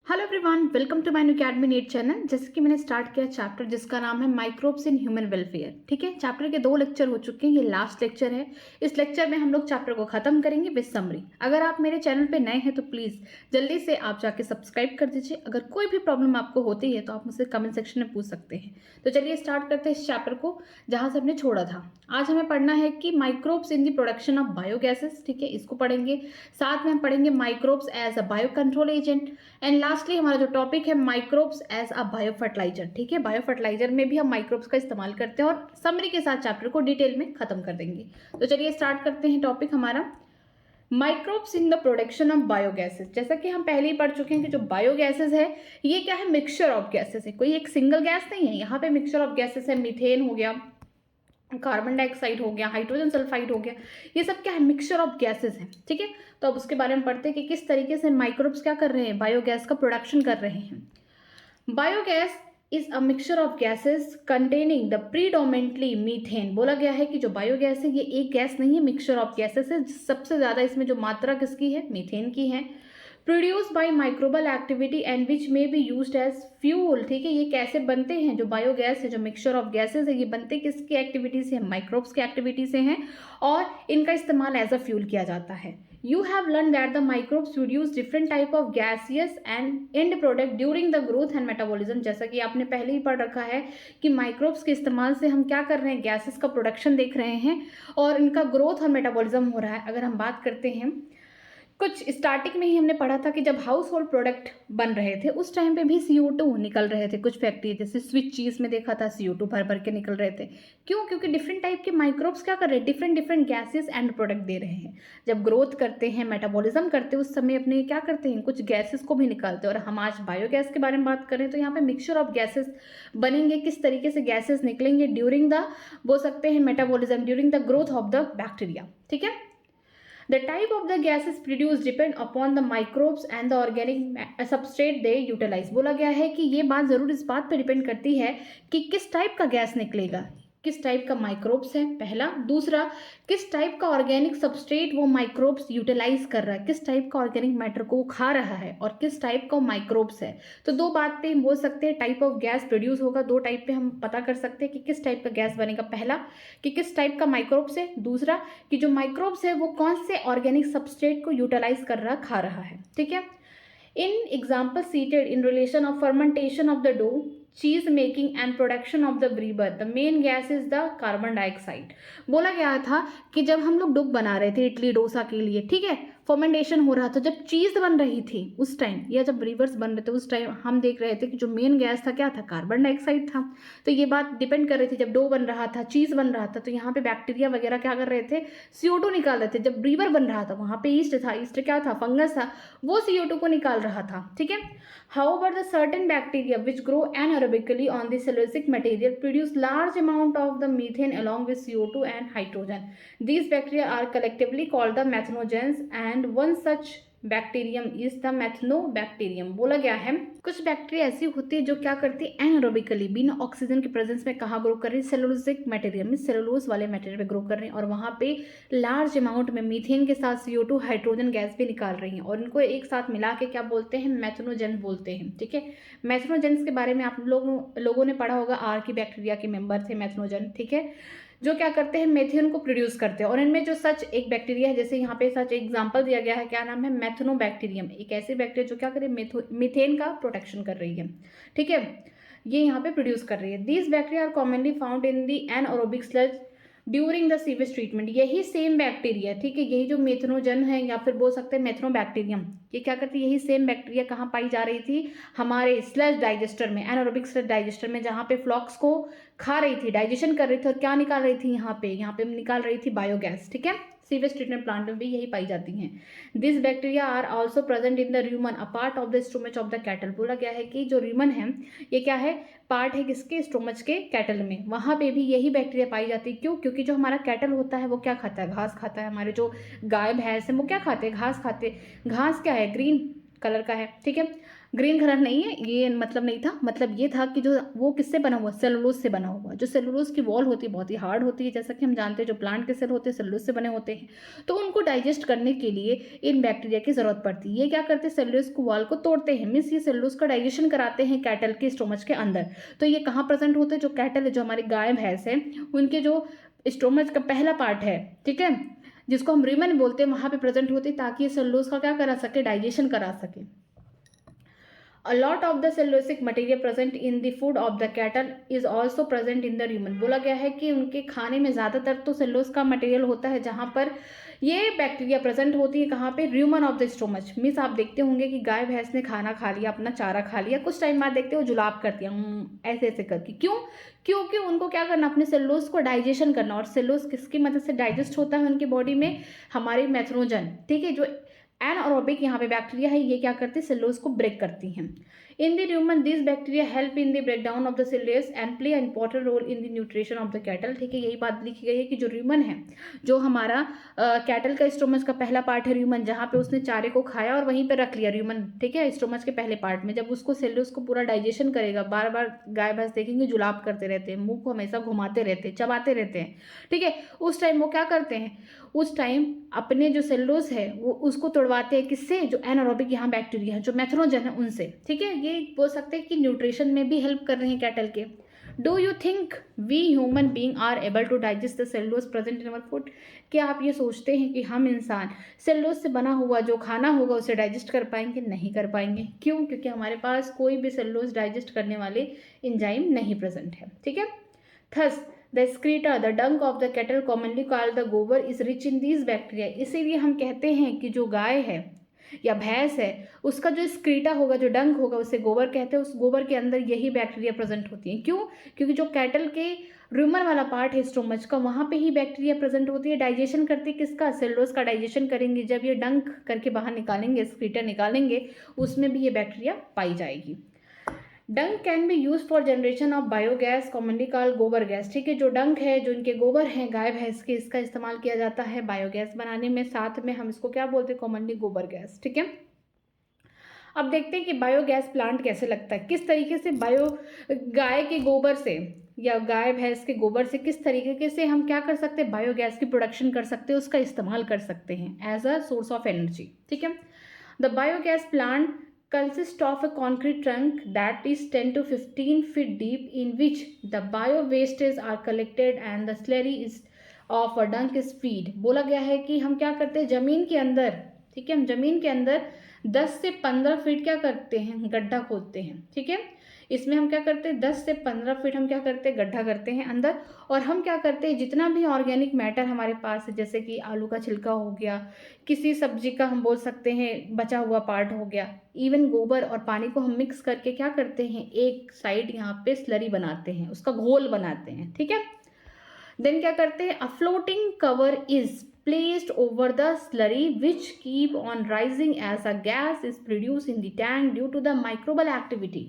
Hello everyone, welcome to my new academy NEET channel. जैसे कि मैंने स्टार्ट किया चैप्टर जिसका नाम है माइक्रोब्स इन ह्यूमन वेलफेयर। ठीक है, चैप्टर के 2 लेक्चर हो चुके हैं, ये लास्ट लेक्चर है। इस लेक्चर में हम लोग चैप्टर को खत्म करेंगे विद समरी। अगर आप मेरे चैनल पे नए हैं तो प्लीज़ जल्दी से आप जाके सब्सक्राइब कर दीजिए। अगर कोई भी प्रॉब्लम आपको होती है तो आप मुझसे कमेंट सेक्शन में पूछ सकते हैं। तो चलिए स्टार्ट करते हैं इस चैप्टर को जहाँ से हमने छोड़ा था। आज हमें पढ़ना है कि microbes in the production of biogases. ठीक है, इसको पढ़ेंगे। साथ में हम पढ़ेंगे microbes as a bio control agent and lastly हमारा जो टॉपिक है microbes as a bio fertiliser. ठीक है, बायो फर्टिलाइजर में भी हम माइक्रोब्स का इस्तेमाल करते हैं और समरी के साथ चैप्टर को डिटेल में खत्म कर देंगे। तो चलिए स्टार्ट करते हैं टॉपिक हमारा microbes in the production of biogases. जैसा कि हम पहले ही पढ़ चुके हैं कि जो बायोगैसेस है ये क्या है, मिक्सचर ऑफ गैसेस है, कोई एक सिंगल गैस नहीं है। यहाँ पे मिक्सचर ऑफ गैसेस है, मीथेन हो गया, कार्बन डाइऑक्साइड हो गया, हाइड्रोजन सल्फाइड हो गया, ये सब क्या है, मिक्सचर ऑफ गैसेस है। ठीक है, तो अब उसके बारे में पढ़ते हैं कि किस तरीके से माइक्रोब्स क्या कर रहे हैं, बायोगैस का प्रोडक्शन कर रहे हैं। Biogas is a mixture of gases containing the predominantly methane. बोला गया है कि जो बायोगैस है ये एक गैस नहीं है, मिक्सचर ऑफ गैसेस है। सबसे ज्यादा इसमें जो मात्रा किसकी है, मीथेन की है। Produce by microbial activity and which में बी यूज्ड एज फ्यूल। ठीक है, ये कैसे बनते हैं, जो बायोगैस है, जो मिक्सचर ऑफ गैसेस है, ये बनते किसकी एक्टिविटी से, माइक्रोब्स की एक्टिविटी से हैं और इनका इस्तेमाल एज अ फ्यूल किया जाता है। You have learned that the microbes produce different type of gaseous and end product during the growth and metabolism। जैसा कि आपने पहले ही पढ़ रखा है कि माइक्रोब्स के इस्तेमाल से हम क्या कर रहे हैं, गैसेस का प्रोडक्शन देख रहे हैं और इनका ग्रोथ और मेटाबॉलिज्म हो रहा है। अगर हम बात करते हैं, कुछ स्टार्टिंग में ही हमने पढ़ा था कि जब हाउस होल्ड प्रोडक्ट बन रहे थे उस टाइम पे भी CO2 निकल रहे थे। कुछ फैक्ट्री जैसे स्विच चीज में देखा था CO2 भर भर के निकल रहे थे। क्यों? क्योंकि डिफरेंट टाइप के माइक्रोब्स क्या कर रहे हैं, different different gases and product दे रहे हैं। जब ग्रोथ करते हैं, मेटाबॉलिज्म करते हैं, उस समय अपने क्या करते हैं, कुछ गैसेस को भी निकालते हैं। और हम आज बायोगैस के बारे में बात करें तो यहाँ पे मिक्सचर ऑफ गैसेस बनेंगे। किस तरीके से गैसेस निकलेंगे ड्यूरिंग द, बोल सकते हैं, metabolism, during the growth of the bacteria. ठीक है, the type of the gases produced depend upon the microbes and the organic substrate they utilize। बोला गया है कि ये बात जरूर इस बात पर डिपेंड करती है कि किस टाइप का गैस निकलेगा, किस टाइप का माइक्रोब्स है पहला, दूसरा किस टाइप का ऑर्गेनिक सबस्ट्रेट वो माइक्रोब्स यूटिलाइज कर रहा है, किस टाइप का ऑर्गेनिक मैटर को वो खा रहा है और किस टाइप का माइक्रोब्स है। तो दो बात पे हम बोल सकते हैं टाइप ऑफ गैस प्रोड्यूस होगा, दो टाइप पे हम पता कर सकते हैं कि किस टाइप का गैस बनेगा। पहला कि किस टाइप का माइक्रोब्स है, दूसरा कि जो माइक्रोब्स है वो कौन से ऑर्गेनिक सबस्ट्रेट को यूटिलाइज कर रहा, खा रहा है। ठीक है, in example cited in relation of fermentation of the dough, cheese making and production of the brewer, the main gas is the carbon dioxide। बोला गया था कि जब हम लोग डो बना रहे थे इडली डोसा के लिए, ठीक है, फर्मेंटेशन हो रहा था, जब चीज बन रही थी उस टाइम, या जब ब्रीवर्स बन रहे थे उस टाइम हम देख रहे थे कि जो मेन गैस था क्या था, कार्बन डाइऑक्साइड था। तो ये बात डिपेंड कर रही थी, जब डो बन रहा था, चीज बन रहा था, तो यहाँ पे बैक्टीरिया वगैरह क्या कर रहे थे, CO2 निकाल रहे थे। जब ब्रीवर बन रहा था वहां पे ईस्ट था, ईस्ट क्या था, फंगस था, वो CO2 को निकाल रहा था। ठीक है, however the certain bacteria which grow anaerobically on the cellulosic material produce large amount of the methane along with CO2 and hydrogen। these bacteria are collectively called the methanogens and one such bacterium is the methanobacterium. बोला गया है कुछ bacteria ऐसी होती है जो क्या करती है, एनारोबिकली, बिना ऑक्सीजन के प्रेजेंस में कहाँ ग्रो कर रही है, सेलुलोसिक मटेरियल में, सेलुलोज वाले मटेरियल पे ग्रो कर रही है और वहाँ पे लार्ज अमाउंट में मीथेन के साथ CO2 हाइड्रोजन गैस भी निकाल रही हैं और इनको एक साथ मिला के क्या बोलते हैं, मैथनोजेन बोलते हैं। ठीक है, मैथनोजेंस के बारे में आप लोगों ने पढ़ा होगा, आर्की बैक्टीरिया के मेंबर थे मैथनोजन। ठीक है, जो क्या करते हैं, मेथेन को प्रोड्यूस करते हैं। और इनमें जो सच एक बैक्टीरिया है, जैसे यहाँ पे सच एग्जांपल दिया गया है, क्या नाम है, मैथनोबैक्टीरियम, एक ऐसी बैक्टीरिया जो क्या करे, मीथेन का प्रोटेक्शन कर रही है। ठीक है, ये यहाँ पे प्रोड्यूस कर रही है। These bacteria are commonly found in the anaerobic sludge during the sewage treatment. यही सेम बैक्टीरिया, ठीक है, यही जो मेथनोजन है या फिर बोल सकते हैं मेथनोबैक्टीरियम, ये क्या करती है, यही सेम बैक्टीरिया कहाँ पाई जा रही थी, हमारे स्लज डाइजेस्टर में, एनारोबिक स्लज डाइजेस्टर में, जहाँ पे फ्लॉक्स को खा रही थी, डाइजेशन कर रही थी और क्या निकाल रही थी, यहाँ पे निकाल रही थी बायोगैस। ठीक है, सीवेज ट्रीटमेंट प्लांट में भी यही पाई जाती हैं। This bacteria are also present in the rumen a part of the stomach of the cattle. बोला गया है कि जो र्यूमन है ये क्या है, पार्ट है किसके, स्टोमच के, कैटल में, वहां पे भी यही बैक्टीरिया पाई जाती है। क्यों? क्योंकि जो हमारा कैटल होता है वो क्या खाता है, घास खाता है। हमारे जो गाय भैंस है वो क्या खाते हैं, घास खाते हैं। घास क्या है, ग्रीन कलर का है। ठीक है, ग्रीन कलर नहीं है, ये मतलब नहीं था, मतलब ये था कि जो वो किससे बना हुआ, सेलुलोज से बना हुआ। जो सेलुलोज की वॉल होती है बहुत ही हार्ड होती है, जैसा कि हम जानते हैं जो प्लांट के सेल होते हैं सेलुलोज से बने होते हैं। तो उनको डाइजेस्ट करने के लिए इन बैक्टीरिया की जरूरत पड़ती है। ये क्या करते हैं, सेलुलोज को वॉल को तोड़ते हैं, मीन्स ये सेलुलोज का डाइजेशन कराते हैं कैटल के स्टोमच के अंदर। तो ये कहाँ प्रेजेंट होते हैं, जो कैटल है, जो हमारी गाय भैंस है, उनके जो स्टोमच का पहला पार्ट है, ठीक है, जिसको हम रीमन बोलते हैं, वहां पे प्रेजेंट होते हैं, ताकि ये सेलुलोज का क्या करा सके, डाइजेशन करा सके। A lot of the cellulosic material present in the food of the cattle is also present in the rumen। बोला गया है कि उनके खाने में ज़्यादातर तो सेलुलोज का मटेरियल होता है, जहाँ पर ये बैक्टीरिया प्रेजेंट होती है, कहाँ पे, र्यूमन ऑफ द स्टोमच। मीन्स आप देखते होंगे कि गाय भैंस ने खाना खा लिया, अपना चारा खा लिया, कुछ टाइम बाद देखते हो जुलाब करती है ऐसे ऐसे करके। क्यों? क्योंकि उनको क्या करना, अपने सेलुलोज को डाइजेशन करना। और सेलुलोज किसकी मदद से डाइजेस्ट होता है उनकी बॉडी में, हमारी मेथनोजन, ठीक है, जो एनारोबिक यहाँ पे बैक्टीरिया है, ये क्या करती है, सेलुलोज को ब्रेक करती हैं। In the human this bacteria help in the breakdown of the cellulose and play important role in the nutrition of the cattle. ठीक है, यही बात लिखी गई है कि जो ह्यूमन है, जो हमारा कैटल का स्टोमच का पहला पार्ट है ह्यूमन, जहाँ पे उसने चारे को खाया और वहीं पे रख लिया ह्यूमन, ठीक है, स्टोमच के पहले पार्ट में, जब उसको सेलुलोज को पूरा डाइजेशन करेगा, बार बार गाय भैंस देखेंगे जुलाब करते रहते हैं, मुंह को हमेशा घुमाते रहते हैं, चबाते रहते हैं, ठीक है, उस टाइम वो क्या करते हैं, उस टाइम अपने जो सेलुलोज है वो उसको तोड़वाते हैं, किससे, जो एनारोबिक यहाँ बैक्टीरिया है, जो मेथनोजन है, उनसे। ठीक है, ये बोल सकते हैं कि न्यूट्रिशन में भी हेल्प कर रहे हैं कैटल के। Do you think we human being are able to digest the cellulose present in our food? क्या आप ये सोचते हैं कि हम इंसान सेलुलोज से बना हुआ जो खाना होगा उसे डाइजेस्ट कर पाएंगे? नहीं कर पाएंगे। क्यों? क्योंकि हमारे पास कोई भी सेलुलोज डाइजेस्ट करने वाले एंजाइम नहीं प्रेजेंट है। ठीक है, thus the excreta the dung of the cattle commonly called the gobar is rich in these bacteria. इसीलिए हम कहते हैं कि जो गाय है या भैंस है, उसका जो स्क्रीटा होगा, जो डंक होगा, उसे गोबर कहते हैं। उस गोबर के अंदर यही बैक्टीरिया प्रेजेंट होती हैं। क्यों? क्योंकि जो कैटल के रूमर वाला पार्ट है स्टोमच का, वहाँ पे ही बैक्टीरिया प्रेजेंट होती है। डाइजेशन करती है किसका? सेलुलोज का डाइजेशन करेंगे। जब ये डंक करके बाहर निकालेंगे, स्क्रीटा निकालेंगे, उसमें भी ये बैक्टीरिया पाई जाएगी। डंक can be use for generation of biogas commonly called गोबर गैस। ठीक है, जो डंक है, जो इनके गोबर हैं गाय भैंस के, इसका इस्तेमाल किया जाता है बायोगैस बनाने में। साथ में हम इसको क्या बोलते हैं, कॉमनली गोबर गैस। ठीक है, अब देखते हैं कि बायोगैस प्लांट कैसे लगता है, किस तरीके से गाय के गोबर से या गाय भैंस के गोबर से किस तरीके से हम क्या कर सकते हैं, बायोगैस की प्रोडक्शन कर सकते हैं, उसका इस्तेमाल कर सकते हैं as a source of energy. ठीक है, the biogas plant consist of a concrete trunk that is 10 to 15 feet deep, in which the bio wastes are collected and the slurry is of a dung is feed। बोला गया है कि हम क्या करते हैं, जमीन के अंदर, ठीक है, हम जमीन के अंदर 10 से 15 फीट क्या करते हैं, गड्ढा खोदते हैं। ठीक है, इसमें हम क्या करते हैं, 10 से 15 फीट हम क्या करते हैं, गड्ढा करते हैं अंदर। और हम क्या करते हैं, जितना भी ऑर्गेनिक मैटर हमारे पास है, जैसे कि आलू का छिलका हो गया, किसी सब्जी का हम बोल सकते हैं बचा हुआ पार्ट हो गया, इवन गोबर और पानी को हम मिक्स करके क्या करते हैं, एक साइड यहाँ पे स्लरी बनाते हैं, उसका घोल बनाते हैं। ठीक है, देन क्या करते हैं, अ floating cover is placed over the slurry which keep on rising as a gas is produced in the tank due to the microbial activity।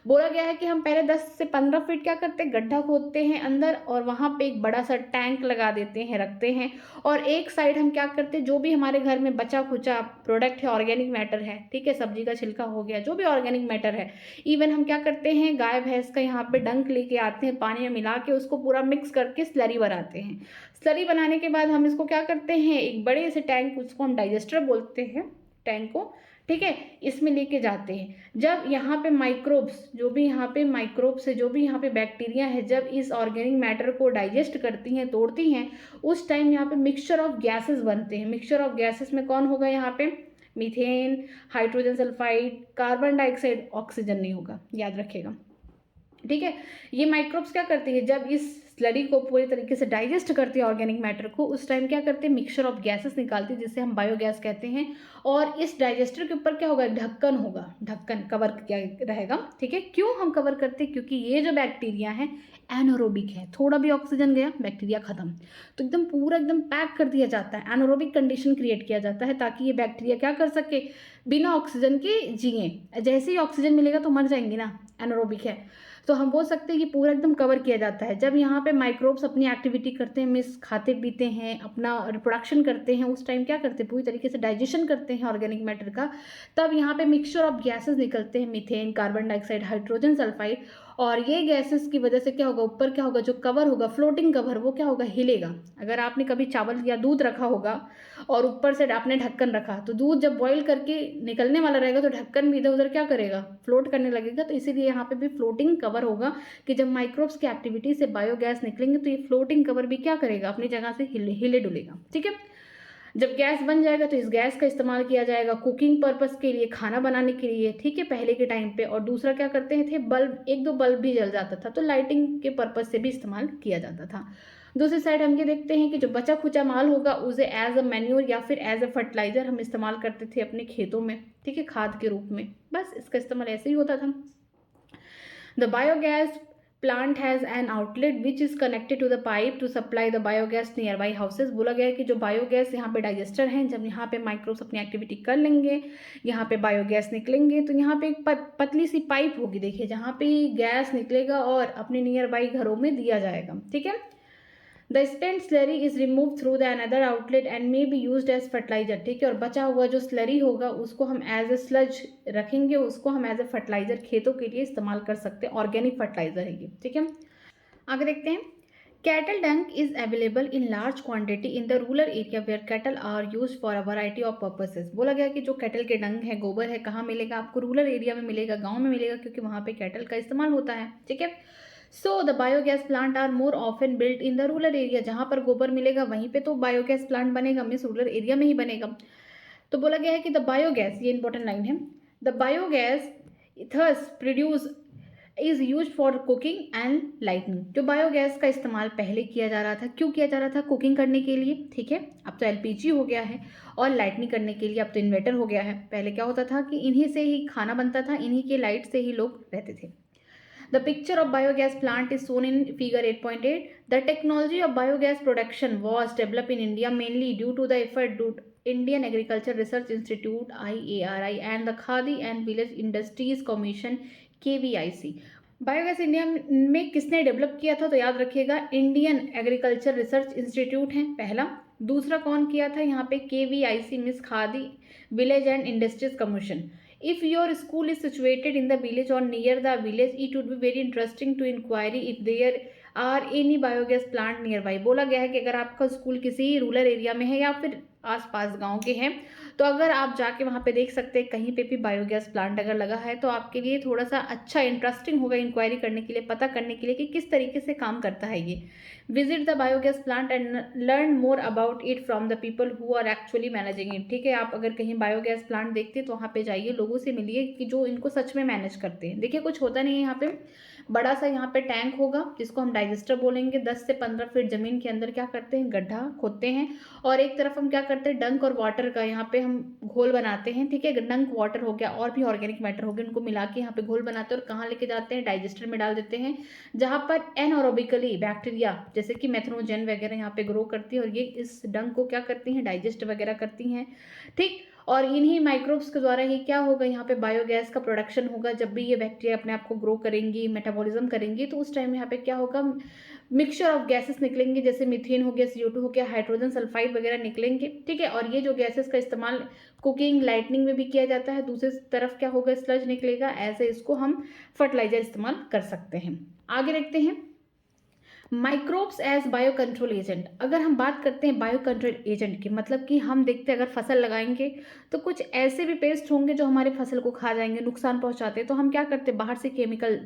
बोला गया है कि हम पहले 10 से 15 फीट क्या करते हैं, गड्ढा खोदते हैं अंदर, और वहाँ पे एक बड़ा सा टैंक लगा देते हैं, रखते हैं, और एक साइड हम क्या करते हैं, जो भी हमारे घर में बचा खुचा प्रोडक्ट है, ऑर्गेनिक मैटर है, ठीक है, सब्जी का छिलका हो गया, जो भी ऑर्गेनिक मैटर है, इवन हम क्या करते हैं, गाय भैंस का यहाँ पे डंक लेके आते हैं, पानी में मिला के उसको पूरा मिक्स करके स्लरी बनाते हैं। स्लरी बनाने के बाद हम इसको क्या करते हैं, एक बड़े से टैंक, उसको हम डाइजेस्टर बोलते हैं टैंक को, ठीक है, इसमें लेके जाते हैं। जब यहाँ पे माइक्रोब्स, जो भी यहाँ पे माइक्रोब्स है, जो भी यहाँ पे बैक्टीरिया है, जब इस ऑर्गेनिक मैटर को डाइजेस्ट करती हैं, तोड़ती हैं, उस टाइम यहाँ पे मिक्सचर ऑफ गैसेस बनते हैं। मिक्सचर ऑफ गैसेस में कौन होगा, यहाँ पे methane, hydrogen sulphide, carbon dioxide, oxygen नहीं होगा, याद रखिएगा। ठीक है, ये माइक्रोब्स क्या करते हैं, जब इस स्लरी को पूरी तरीके से डाइजेस्ट करते हैं ऑर्गेनिक मैटर को, उस टाइम क्या करते हैं, मिक्सचर ऑफ गैसेस निकालते हैं, जिसे हम बायोगैस कहते हैं। और इस डाइजेस्टर के ऊपर क्या होगा, ढक्कन होगा, ढक्कन कवर किया रहेगा। ठीक है, क्यों हम कवर करते हैं, क्योंकि ये जो बैक्टीरिया है एनारोबिक है, थोड़ा भी ऑक्सीजन गया बैक्टीरिया खत्म, तो एकदम पूरा एकदम पैक कर दिया जाता है, एनारोबिक कंडीशन क्रिएट किया जाता है, ताकि ये बैक्टीरिया क्या कर सके, बिना ऑक्सीजन के जिए। जैसे ही ऑक्सीजन मिलेगा तो मर जाएंगे ना, एनारोबिक है। तो हम बोल सकते हैं कि पूरा एकदम कवर किया जाता है। जब यहाँ पे माइक्रोब्स अपनी एक्टिविटी करते हैं, मीन्स खाते पीते हैं, अपना रिप्रोडक्शन करते हैं, उस टाइम क्या करते हैं, पूरी तरीके से डाइजेशन करते हैं ऑर्गेनिक मैटर का, तब यहाँ पे मिक्सचर ऑफ गैसेस निकलते हैं, methane, carbon dioxide, hydrogen sulphide. और ये गैसेस की वजह से क्या होगा, ऊपर क्या होगा, जो कवर होगा, फ्लोटिंग कवर, वो क्या होगा, हिलेगा। अगर आपने कभी चावल या दूध रखा होगा और ऊपर से आपने ढक्कन रखा, तो दूध जब बॉईल करके निकलने वाला रहेगा तो ढक्कन भी इधर उधर क्या करेगा, फ्लोट करने लगेगा। तो इसीलिए यहाँ पे भी फ्लोटिंग कवर होगा कि जब माइक्रोब्स की एक्टिविटी से बायोगैस निकलेंगे तो ये फ्लोटिंग कवर भी क्या करेगा, अपनी जगह से हिले डुलेगा। ठीक है। जब गैस बन जाएगा तो इस गैस का इस्तेमाल किया जाएगा कुकिंग पर्पस के लिए, खाना बनाने के लिए। ठीक है, पहले के टाइम पे। और दूसरा क्या करते थे, बल्ब, एक दो बल्ब भी जल जाता था तो लाइटिंग के पर्पस से भी इस्तेमाल किया जाता था। दूसरी साइड हम ये देखते हैं कि जो बचा खुचा माल होगा उसे एज अ मैन्योर या फिर एज अ फर्टिलाइजर हम इस्तेमाल करते थे अपने खेतों में। ठीक है, खाद के रूप में। बस इसका इस्तेमाल ऐसे ही होता था। The biogas plant has an outlet which is connected to the pipe to supply the biogas nearby houses. बोला गया है कि जो बायोगैस यहाँ पे डाइजेस्टर हैं, जब यहाँ पे माइक्रोब्स अपनी एक्टिविटी कर लेंगे, यहाँ पे बायोगैस निकलेंगे, तो यहाँ पे एक पतली सी पाइप होगी, देखिए, जहाँ पे गैस निकलेगा और अपने नियर बाई घरों में दिया जाएगा। ठीक है। The spent slurry is remove through the another outlet and may be used as fertiliser. ठीक है, और बचा हुआ जो स्लरी होगा उसको हम एज ए स्लज रखेंगे, उसको हम एज ए फर्टिलाइजर खेतों के लिए इस्तेमाल कर सकते हैं। ऑर्गेनिक फर्टिलाइजर है ये। ठीक है, आगे देखते हैं। Cattle dung is available in large quantity in the rural area where cattle are use for a variety of purposes. बोला गया कि जो कैटल के डंग है, गोबर है, कहाँ मिलेगा आपको, रूरल एरिया में मिलेगा, गाँव में मिलेगा, क्योंकि वहाँ पे कैटल का इस्तेमाल होता है। ठीक है। So the biogas plant are more often built in the rural area. जहाँ पर गोबर मिलेगा वहीं पे तो बायोगैस प्लांट बनेगा, मीन्स रूरल एरिया में ही बनेगा। तो बोला गया है कि द बायोगैस, ये इंपॉर्टेंट लाइन है, the biogas thus produce is use for cooking and lightning. जो बायोगैस का इस्तेमाल पहले किया जा रहा था, क्यों किया जा रहा था, कुकिंग करने के लिए। ठीक है, अब तो एलपीजी हो गया है, और लाइटनिंग करने के लिए अब तो इन्वर्टर हो गया है। पहले क्या होता था कि इन्हीं से ही खाना बनता था, इन्हीं के लाइट से ही लोग रहते थे। The picture of biogas plant is shown in figure 8.8. The technology of biogas production was developed in India mainly due to the effort to Indian Agriculture Research Institute IARI and the Khadi and Village Industries Commission KVIC. Biogas India में किसने develop किया था, तो याद रखिएगा Indian agriculture research institute है पहला। दूसरा कौन किया था यहाँ पे, KVIC means khadi village and industries commission. If your school is situated in the village or near the village, it would be very interesting to inquire if there are any biogas plant nearby. बोला गया है कि अगर आपका school किसी rural area में है या फिर आसपास गांव के हैं, तो अगर आप जाके वहाँ पे देख सकते हैं कहीं पे भी बायोगैस प्लांट अगर लगा है, तो आपके लिए थोड़ा सा अच्छा इंटरेस्टिंग होगा इंक्वायरी करने के लिए, पता करने के लिए कि किस तरीके से काम करता है ये। Visit the biogas plant and learn more about it from the people who are actually managing it. ठीक है, आप अगर कहीं बायोगैस प्लांट देखते हैं तो वहाँ पे जाइए, लोगों से मिलिए कि जो इनको सच में मैनेज करते हैं। देखिए, कुछ होता नहीं है यहाँ पे, बड़ा सा यहाँ पे टैंक होगा जिसको हम डाइजेस्टर बोलेंगे। 10 से 15 फीट जमीन के अंदर क्या करते हैं, गड्ढा खोदते हैं, और एक तरफ हम क्या करते हैं, डंक और वाटर का यहाँ पे हम घोल बनाते हैं। ठीक है, डंक वाटर हो गया और भी ऑर्गेनिक मैटर हो गया, उनको मिला के यहाँ पे घोल बनाते हैं और कहाँ लेके जाते हैं, डाइजेस्टर में डाल देते हैं, जहाँ पर एनएरोबिकली बैक्टीरिया जैसे कि मेथनोजन वगैरह यहाँ पे ग्रो करती है, और ये इस डंक को क्या करती हैं, डाइजेस्ट वगैरह करती हैं। ठीक, और इन्हीं माइक्रोब्स के द्वारा ही क्या होगा, यहाँ पे बायोगैस का प्रोडक्शन होगा। जब भी ये बैक्टीरिया अपने आप को ग्रो करेंगी, मेटाबॉलिज्म करेंगी, तो उस टाइम यहाँ पे क्या होगा, मिक्सचर ऑफ गैसेस निकलेंगे, जैसे मीथेन हो गया, CO2 हो गया, हाइड्रोजन सल्फाइड वगैरह निकलेंगे। ठीक है, और ये जो गैसेस का इस्तेमाल कुकिंग, लाइटनिंग में भी किया जाता है। दूसरी तरफ क्या होगा, स्लज निकलेगा, ऐसे इसको हम फर्टिलाइजर इस्तेमाल कर सकते हैं। आगे देखते हैं, microbes as bio control agent. अगर हम बात करते हैं बायो कंट्रोल एजेंट की, मतलब कि हम देखते हैं अगर फसल लगाएंगे तो कुछ ऐसे भी पेस्ट होंगे जो हमारे फसल को खा जाएंगे, नुकसान पहुंचाते हैं, तो हम क्या करते हैं, बाहर से केमिकल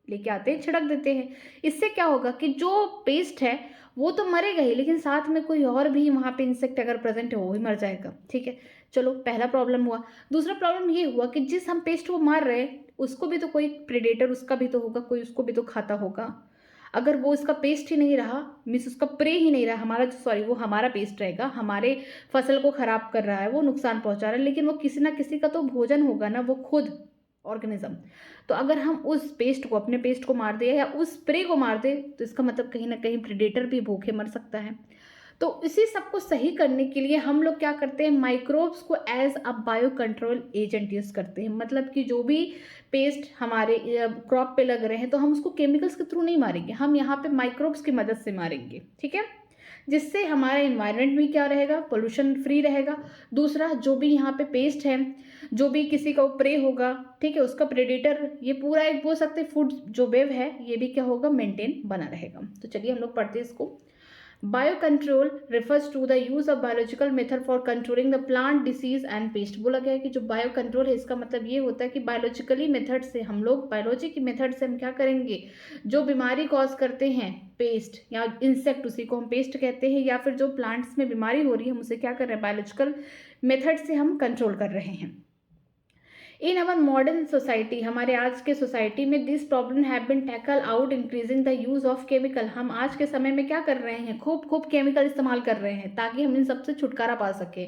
लेके आते हैं, छिड़क देते हैं। इससे क्या होगा कि जो पेस्ट है वो तो मरेगा ही, लेकिन साथ में कोई और भी वहाँ पे इंसेक्ट अगर प्रेजेंट है वो भी मर जाएगा। ठीक है, चलो, पहला प्रॉब्लम हुआ। दूसरा प्रॉब्लम ये हुआ कि जिस हम पेस्ट को मार रहे हैं उसको भी तो कोई प्रेडेटर, उसका भी तो होगा, कोई उसको भी तो खाता होगा। अगर वो इसका पेस्ट ही नहीं रहा, मीन्स उसका प्रे ही नहीं रहा, हमारा सॉरी वो हमारा पेस्ट रहेगा, हमारे फसल को खराब कर रहा है, वो नुकसान पहुंचा रहा है, लेकिन वो किसी ना किसी का तो भोजन होगा ना, वो खुद ऑर्गेनिज्म। तो अगर हम उस पेस्ट को, अपने पेस्ट को मार दे या उस स्प्रे को मार दे, तो इसका मतलब कहीं ना कहीं प्रेडेटर भी भूखे मर सकता है। तो इसी सब को सही करने के लिए हम लोग क्या करते हैं, माइक्रोब्स को as a bio control agent use करते हैं। मतलब कि जो भी पेस्ट हमारे क्रॉप पे लग रहे हैं तो हम उसको केमिकल्स के थ्रू नहीं मारेंगे, हम यहाँ पे माइक्रोब्स की मदद से मारेंगे, ठीक है, जिससे हमारा इन्वायरमेंट भी क्या रहेगा, पोल्यूशन फ्री रहेगा। दूसरा, जो भी यहाँ पे पेस्ट है, जो भी किसी का प्रे होगा, ठीक है, उसका प्रेडेटर, ये पूरा एक बोल सकते फूड जो वेब है ये भी क्या होगा, मेंटेन बना रहेगा। तो चलिए हम लोग पढ़ते हैं इसको। Biocontrol refers to the use of biological method for controlling the plant disease and pest। बोला गया है कि जो बायो कंट्रोल है इसका मतलब ये होता है कि बायोलॉजिकली मेथड से हम लोग, बायोलॉजी की मेथड से हम क्या करेंगे, जो बीमारी कॉज करते हैं, पेस्ट या इंसेक्ट, उसी को हम पेस्ट कहते हैं, या फिर जो प्लांट्स में बीमारी हो रही है हम उसे क्या कर रहे हैं, बायोलॉजिकल मेथड से हम कंट्रोल कर रहे हैं। इन अवर मॉडर्न सोसाइटी, हमारे आज के सोसाइटी में this problem have been tackle out increasing the use of chemical. हम आज के समय में क्या कर रहे हैं, खूब केमिकल इस्तेमाल कर रहे हैं ताकि हम इन सबसे छुटकारा पा सके।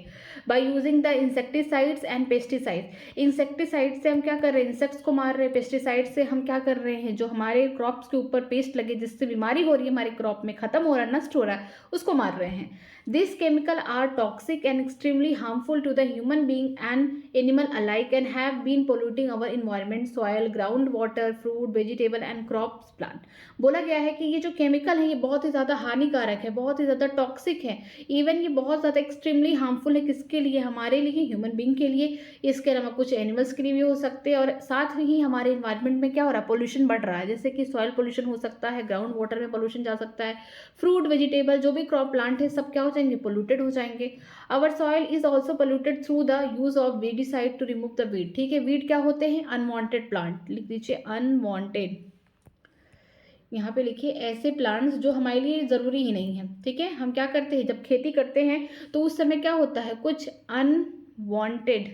By using the insecticides and pesticides, insecticide से हम क्या कर रहे हैं, इंसेक्ट्स को मार रहे हैं, पेस्टिसाइड से हम क्या कर रहे हैं, जो हमारे क्रॉप्स के ऊपर पेस्ट लगे जिससे बीमारी हो रही है, हमारे क्रॉप में खत्म हो रहा है, नष्ट हो रहा है, उसको मार रहे हैं। These chemicals are toxic and extremely harmful to the human being and animal alike and have been polluting our environment, soil, groundwater, fruit, vegetable and crops plant। बोला गया है कि ये जो केमिकल है ये बहुत ही ज़्यादा हानिकारक है, बहुत ही ज़्यादा टॉक्सिक है, इवन ये बहुत ज़्यादा एक्सट्रीमली हार्मफुल है। किसके लिए, हमारे लिए, ह्यूमन बींग के लिए, इसके अलावा कुछ एनिमल्स के लिए भी हो सकते हैं, और साथ ही हमारे इन्वायरमेंट में क्या हो रहा है, पोल्यूशन बढ़ रहा है, जैसे कि सॉइल पोल्यूशन हो सकता है, ग्राउंड वाटर में पोल्यूशन जा सकता है, फ्रूट वेजिटेबल जो भी क्रॉप प्लांट है सब क्या हो जाएंगे, पोल्यूटेड हो जाएंगे। Our soil is also polluted through the use of weedicide to remove the weed. ठीक है, वीड क्या होते हैं, अनवांटेड प्लांट, लिख दीजिए अनवांटेड, यहाँ पे लिखिए ऐसे प्लांट्स जो हमारे लिए ज़रूरी ही नहीं है। ठीक है, हम क्या करते हैं, जब खेती करते हैं तो उस समय क्या होता है, कुछ अनवांटेड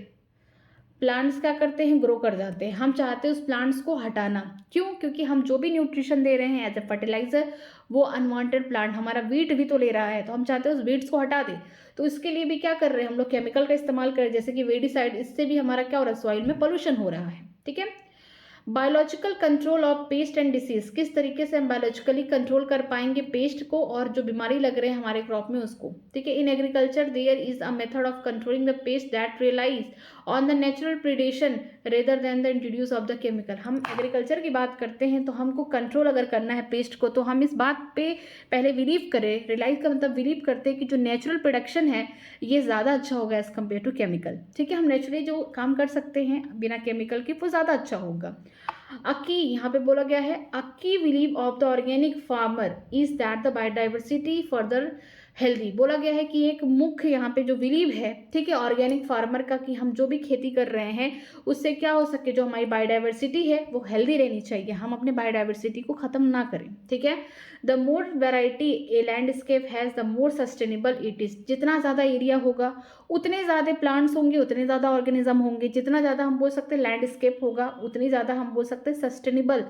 प्लांट्स क्या करते हैं, ग्रो कर जाते हैं, हम चाहते हैं उस प्लांट्स को हटाना। क्यों, क्योंकि हम जो भी न्यूट्रिशन दे रहे हैं एज ए फर्टिलाइजर, वो अनवांटेड प्लांट हमारा वीट भी तो ले रहा है, तो हम चाहते हैं उस वीट्स को हटा दें। तो इसके लिए भी क्या कर रहे हैं हम लोग, केमिकल का इस्तेमाल कर रहे हैं, जैसे कि वेडिसाइड, इससे भी हमारा क्या हो रहा है, सॉइल में पोल्यूशन हो रहा है। ठीक है, biological control of paste and disease, किस तरीके से हम बायोलॉजिकली कंट्रोल कर पाएंगे पेस्ट को और जो बीमारी लग रहे हैं हमारे क्रॉप में उसको। ठीक है, in agriculture there is a method of controlling the pest that relies on the natural predation rather than the introduce of the chemical. हम एग्रीकल्चर की बात करते हैं तो हमको कंट्रोल अगर करना है पेस्ट को, तो हम इस बात पे पहले बिलीव करें, रिलाइज का मतलब बिलीव करते हैं कि जो नेचुरल प्रोडक्शन है ये ज़्यादा अच्छा होगा एज़ कम्पेयर टू केमिकल। ठीक है, हम नेचुरली जो काम कर सकते हैं बिना केमिकल के वो ज़्यादा अच्छा होगा। अकी, यहाँ पे बोला गया है a key believe of the organic farmer is that the biodiversity further healthy. बोला गया है कि एक मुख्य यहाँ पे जो बिलीव है, ठीक है, ऑर्गेनिक फार्मर का, कि हम जो भी खेती कर रहे हैं उससे क्या हो सके, जो हमारी बायोडाइवर्सिटी है वो हेल्दी रहनी चाहिए, हम अपने बायोडाइवर्सिटी को ख़त्म ना करें। ठीक है, the more variety A landscape has the more sustainable it is. जितना ज़्यादा एरिया होगा उतने ज़्यादा प्लांट्स होंगे, उतने ज़्यादा ऑर्गेनिज्म होंगे, जितना ज़्यादा हम बोल सकते हैं लैंडस्केप होगा उतनी ज़्यादा हम बोल सकते हैं सस्टेनेबल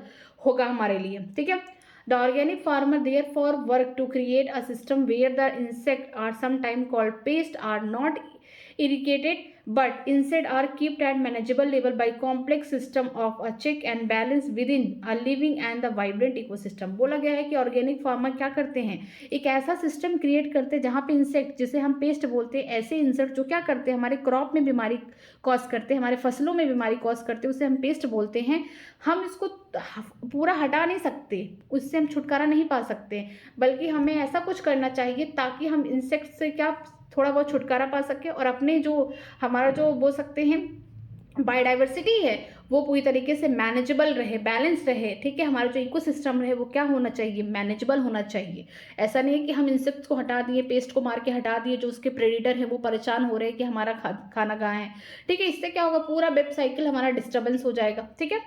होगा हमारे लिए। ठीक है, the organic farmer therefore work to create a system where the insects are sometimes called pests are not irrigated but instead are kept at manageable level by complex system of a check and balance within a living and the vibrant ecosystem। बोला गया है कि organic farmer क्या करते हैं, एक ऐसा system create करते हैं जहाँ पे इंसेक्ट, जिसे हम पेस्ट बोलते हैं, ऐसे इंसेक्ट जो क्या करते हैं हमारे क्रॉप में बीमारी कॉज करते हैं, हमारे फसलों में बीमारी कॉज करते हैं, उसे हम पेस्ट बोलते हैं। हम इसको पूरा हटा नहीं सकते, उससे हम छुटकारा नहीं पा सकते, बल्कि हमें ऐसा कुछ करना चाहिए ताकि हम इंसेक्ट से क्या थोड़ा बहुत छुटकारा पा सके और अपने जो हमारा जो बोल सकते हैं बायोडाइवर्सिटी है वो पूरी तरीके से मैनेजेबल रहे, बैलेंस रहे। ठीक है, हमारा जो इकोसिस्टम रहे वो क्या होना चाहिए, मैनेजेबल होना चाहिए। ऐसा नहीं है कि हम इंसेक्ट्स को हटा दिए, पेस्ट को मार के हटा दिए, जो उसके प्रेडिटर है वो परेशान हो रहे हैं कि हमारा खाना कहाँ है। ठीक है, इससे क्या होगा, पूरा वेब साइकिल हमारा डिस्टर्बेंस हो जाएगा। ठीक है,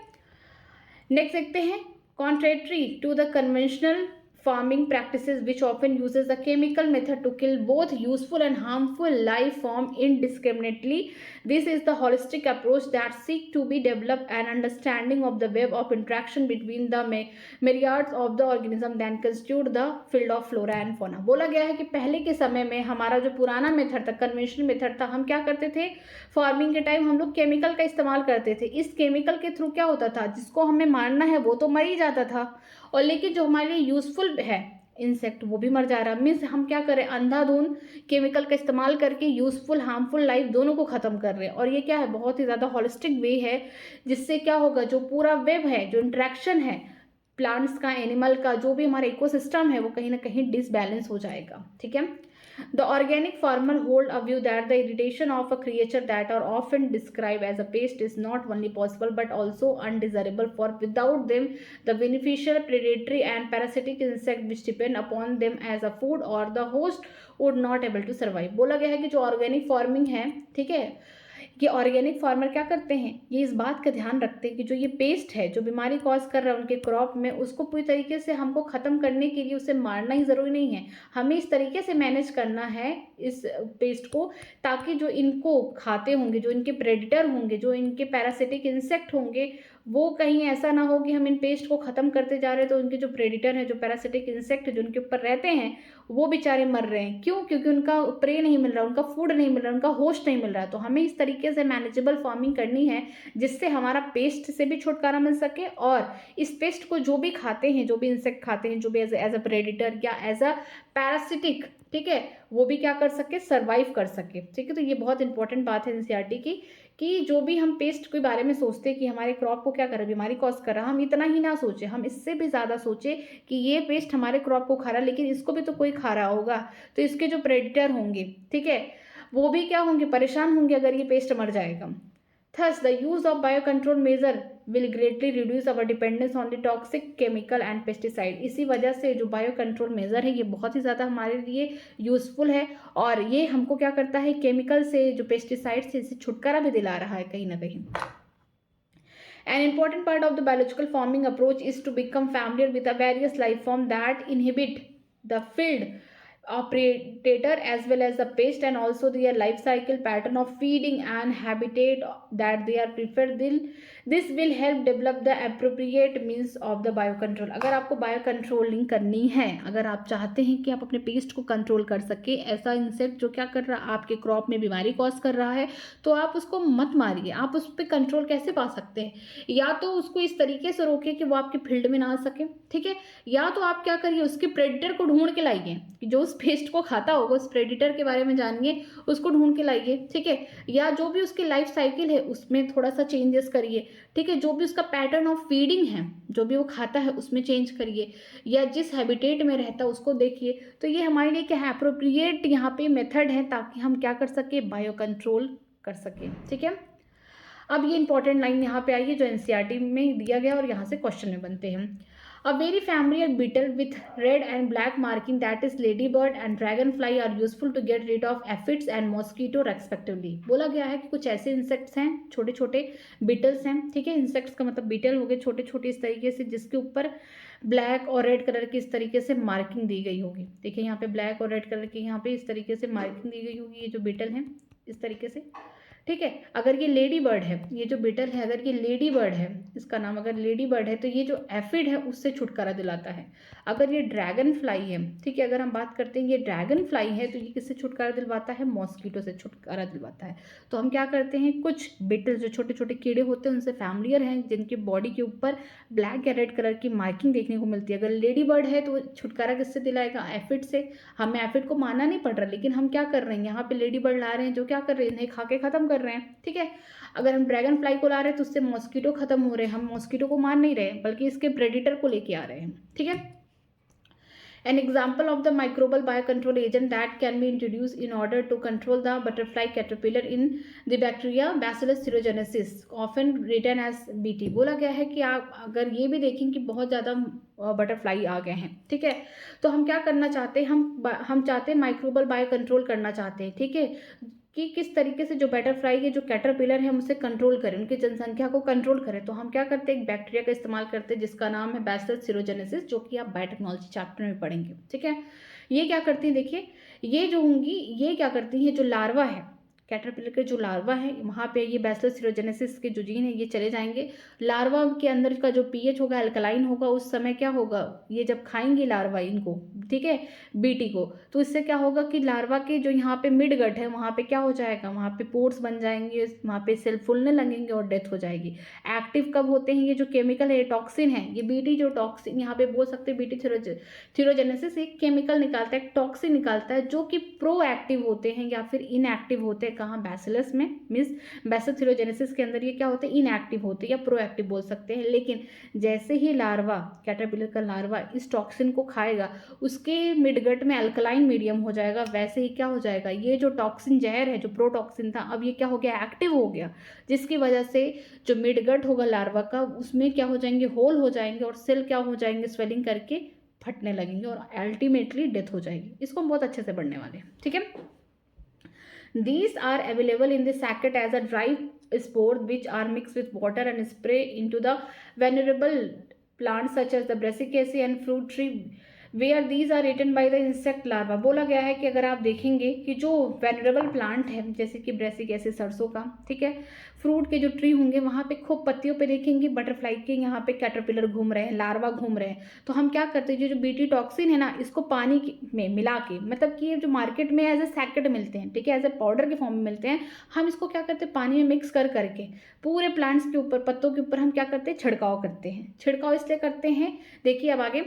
नेक्स्ट देखते हैं, contradictory to the conventional farming practices which often uses the chemical method to kill both useful and harmful life form indiscriminately. This is the holistic approach that seek to be develop an understanding of the web of interaction between the myriads of the organism that constitute the field of flora and fauna। बोला गया है कि पहले के समय में हमारा जो पुराना मेथड था, कन्वेंशनल मेथड था, हम क्या करते थे, फार्मिंग के टाइम हम लोग केमिकल का इस्तेमाल करते थे। इस केमिकल के थ्रू क्या होता था, जिसको हमें मारना है वो तो मर ही जाता था, और लेकिन जो हमारे लिए यूजफुल है इंसेक्ट वो भी मर जा रहा है। मीन्स हम क्या करें, अंधाधुंध केमिकल का इस्तेमाल करके यूज़फुल हार्मफुल लाइफ दोनों को ख़त्म कर रहे हैं। और ये क्या है, बहुत ही ज़्यादा हॉलिस्टिक वे है, जिससे क्या होगा, जो पूरा वेब है, जो इंटरेक्शन है प्लांट्स का, एनिमल का, जो भी हमारा इकोसिस्टम है, वो कहीं ना कहीं डिसबैलेंस हो जाएगा। ठीक है। The organic farmer hold a view that the irritation of a creature that are often described as a pest is not only possible but also undesirable, for without them the beneficial predatory and parasitic insect which depend upon them as a food or the host would not able to survive। बोला गया है कि जो organic farming है, ठीक है, ये organic farmer क्या करते हैं, ये इस बात का ध्यान रखते हैं कि जो ये पेस्ट है, जो बीमारी कॉज कर रहा है उनके क्रॉप में, उसको पूरी तरीके से हमको ख़त्म करने के लिए उसे मारना ही ज़रूरी नहीं है, हमें इस तरीके से मैनेज करना है इस पेस्ट को, ताकि जो इनको खाते होंगे, जो इनके प्रेडिटर होंगे, जो इनके पैरासिटिक इंसेक्ट होंगे, वो कहीं ऐसा ना हो कि हम इन पेस्ट को ख़त्म करते जा रहे हैं तो उनके जो प्रेडिटर हैं, जो पैरासिटिक इंसेक्ट जो उनके ऊपर रहते हैं, वो बेचारे मर रहे हैं। क्यों? क्योंकि उनका प्रे नहीं मिल रहा, उनका फूड नहीं मिल रहा, उनका होस्ट नहीं मिल रहा। तो हमें इस तरीके से मैनेजेबल फार्मिंग करनी है जिससे हमारा पेस्ट से भी छुटकारा मिल सके, और इस पेस्ट को जो भी खाते हैं, जो भी इंसेक्ट खाते हैं, जो भी एज अ प्रेडिटर या एज अ पैरासिटिक, ठीक है, वो भी क्या कर सके, सर्वाइव कर सके। ठीक है। तो ये बहुत इंपॉर्टेंट बात है एनसीईआरटी की, कि जो भी हम पेस्ट के बारे में सोचते हैं कि हमारे क्रॉप को क्या कर रहा है, बीमारी कॉज कर रहा है, हम इतना ही ना सोचे, हम इससे भी ज़्यादा सोचे कि ये पेस्ट हमारे क्रॉप को खा रहा है, लेकिन इसको भी तो कोई खा रहा होगा, तो इसके जो प्रेडिटर होंगे, ठीक है, वो भी क्या होंगे, परेशान होंगे अगर ये पेस्ट मर जाएगा। Thus, the use of biocontrol measure will greatly reduce our dependence on the toxic chemical and pesticide। इसी वजह से जो बायोकंट्रोल मेजर है ये बहुत ही ज़्यादा हमारे लिए यूज़फुल है, और ये हमको क्या करता है, केमिकल से, जो पेस्टिसाइड से, इससे छुटकारा भी दिला रहा है कहीं ना कहीं। An important part of the biological farming approach is to become familiar with the various life forms that inhabit the field, a predator as well as the pest, and also their life cycle pattern of feeding and habitat that they are preferred। This will help develop the appropriate means of the biocontrol। अगर आपको बायोकंट्रोलिंग करनी है, अगर आप चाहते हैं कि आप अपने पेस्ट को कंट्रोल कर सके, ऐसा इंसेक्ट जो क्या कर रहा है, आपके क्रॉप में बीमारी कॉज कर रहा है, तो आप उसको मत मारिए। आप उस पर कंट्रोल कैसे पा सकते हैं, या तो उसको इस तरीके से रोकिए कि वो आपके फील्ड में ना आ सके, ठीक है, या तो आप क्या करिए, उसके प्रेडिटर को ढूंढ के लाइए, जो उस पेस्ट को खाता होगा, उस प्रेडिटर के बारे में जानिए, उसको ढूंढ के लाइए, ठीक है, या जो भी उसकी लाइफ साइकिल है उसमें थोड़ा सा चेंजेस करिए, ठीक है, जो भी उसका पैटर्न ऑफ फीडिंग है, जो भी वो खाता है उसमें चेंज करिए, या जिस हैबिटेट में रहता है उसको देखिए। तो ये हमारे लिए क्या है, अप्रोप्रिएट यहाँ पे मेथड है, ताकि हम क्या कर सके, बायो कंट्रोल कर सके। ठीक है। अब ये इंपॉर्टेंट लाइन यहाँ पे आई है जो एनसीईआरटी में दिया गया और यहाँ से क्वेश्चन में बनते हैं। A very familiar beetle with red and black marking, that is ladybird and dragonfly, are useful to get rid of aphids and mosquito respectively। बोला गया है कि कुछ ऐसे इंसेक्ट्स हैं, छोटे छोटे बीटल्स हैं, ठीक है, इंसेक्ट्स का मतलब बीटल हो गए छोटे छोटे इस तरीके से, जिसके ऊपर ब्लैक और रेड कलर की इस तरीके से मार्किंग दी गई होगी। देखिए यहाँ पे ब्लैक और रेड कलर की यहाँ पे इस तरीके से मार्किंग दी गई होगी, ये जो बीटल हैं इस तरीके से, ठीक है। अगर ये लेडी बर्ड है, ये जो बीटल है, अगर ये लेडी बर्ड है, इसका नाम अगर लेडी बर्ड है, तो ये जो एफिड है उससे छुटकारा दिलाता है। अगर ये ड्रैगन फ्लाई है, ठीक है, अगर हम बात करते हैं ये ड्रैगन फ्लाई है, तो ये किससे छुटकारा दिलवाता है, मॉस्किटो से छुटकारा दिलवाता है। तो हम क्या करते हैं, कुछ बीटल जो छोटे छोटे कीड़े होते हैं उनसे फैमिलियर हैं, जिनके बॉडी के ऊपर ब्लैक या रेड कलर की मार्किंग देखने को मिलती है। अगर लेडी बर्ड है तो छुटकारा किससे दिलाएगा, एफिड से। हमें एफिड को मारना नहीं पड़ रहा, लेकिन हम क्या कर रहे हैं, यहाँ पे लेडी बर्ड ला रहे हैं जो क्या कर रहे हैं, इन्हें खा के खत्म कर रहे हैं, ठीक है। अगर हम ड्रैगन फ्लाई को ला रहे हैं तो उससे मॉस्किटो खत्म हो रहे हैं, हम मॉस्किटो को मार नहीं रहे बल्कि इसके प्रेडिटर को लेके आ रहे हैं, ठीक है। An example of the microbial biocontrol agent that can be introduced in order to control the butterfly caterpillar in the bacteria Bacillus thuringiensis, often written as BT। बोला गया है कि आप अगर ये भी देखें कि बहुत ज़्यादा बटरफ्लाई आ गए हैं, ठीक है, तो हम क्या करना चाहते हैं, हम चाहते हैं माइक्रोबियल बायोकंट्रोल करना चाहते हैं, ठीक है, कि किस तरीके से जो बटरफ्लाई के जो कैटरपिलर है हम उसे कंट्रोल करें, उनकी जनसंख्या को कंट्रोल करें। तो हम क्या करते हैं, एक बैक्टीरिया का इस्तेमाल करते हैं जिसका नाम है बैसिलस थ्यूरोजेनेसिस, जो कि आप बायोटेक्नोलॉजी चैप्टर में पढ़ेंगे, ठीक है। ये क्या करती हैं, देखिए ये जो होंगी, ये क्या करती हैं, जो लार्वा है, कैटरपिलर के जो लार्वा है वहाँ पे ये बैसिलस थ्रियोजेनेसिस के जो जीन है ये चले जाएंगे। लार्वा के अंदर का जो पीएच होगा अल्कलाइन होगा। उस समय क्या होगा, ये जब खाएंगे लार्वा इनको, ठीक है, बीटी को, तो इससे क्या होगा कि लार्वा के जो यहाँ पे मिड गट है वहाँ पे क्या हो जाएगा, वहाँ पे पोर्स बन जाएंगे, वहाँ पे सेल फूलने लगेंगे और डेथ हो जाएगी। एक्टिव कब होते हैं, ये जो केमिकल है टॉक्सिन है, ये बीटी जो टॉक्सिन यहाँ पे बोल सकते हैं, बीटी थ्रियोजेनेसिस एक केमिकल निकालता है, टॉक्सिन निकालता है जो कि प्रो एक्टिव होते हैं या फिर इनएक्टिव होते हैं। कहाँ, बैसिलस में, मीन्स बैसिलस थ्रियोजेनेसिस के अंदर ये क्या होते हैं, इनएक्टिव होते हैं या प्रो एक्टिव बोल सकते हैं। लेकिन जैसे ही लार्वा, कैटरपिलर का लार्वा इस टॉक्सिन को खाएगा, उसके मिडगट में अल्कलाइन मीडियम हो जाएगा। वैसे ही क्या हो जाएगा, ये जो टॉक्सिन जहर है, जो प्रोटॉक्सिन था, अब ये क्या हो गया, एक्टिव हो गया, जिसकी वजह से जो मिडगट होगा लार्वा का, उसमें क्या हो जाएंगे, होल हो जाएंगे और सेल क्या हो जाएंगे, स्वेलिंग करके फटने लगेंगे और अल्टीमेटली डेथ हो जाएगी। इसको हम बहुत अच्छे से पढ़ने वाले हैं, ठीक है। These are available in the sacket as a dry spore which are mixed with water and spray into the vulnerable plants such as the brassicaceae and fruit tree where these are eaten by the insect larva। बोला गया है कि अगर आप देखेंगे कि जो venerable plant है जैसे कि ब्रेसिकेसी सरसों का, ठीक है, फ्रूट के जो ट्री होंगे वहाँ पे खूब पत्तियों पे देखेंगे बटरफ्लाई के यहाँ पे कैटरपिलर घूम रहे हैं, लार्वा घूम रहे हैं। तो हम क्या करते हैं, जो बीटी टॉक्सिन है ना, इसको पानी में मिला के, मतलब कि ये जो मार्केट में एज ए सैकेट मिलते हैं, ठीक है, एज ए पाउडर के फॉर्म में मिलते हैं, हम इसको क्या करते हैं, पानी में मिक्स करके पूरे प्लांट्स के ऊपर, पत्तों के ऊपर हम क्या करते हैं, छिड़काव करते हैं। छिड़काव इसलिए करते हैं, देखिए अब आगे,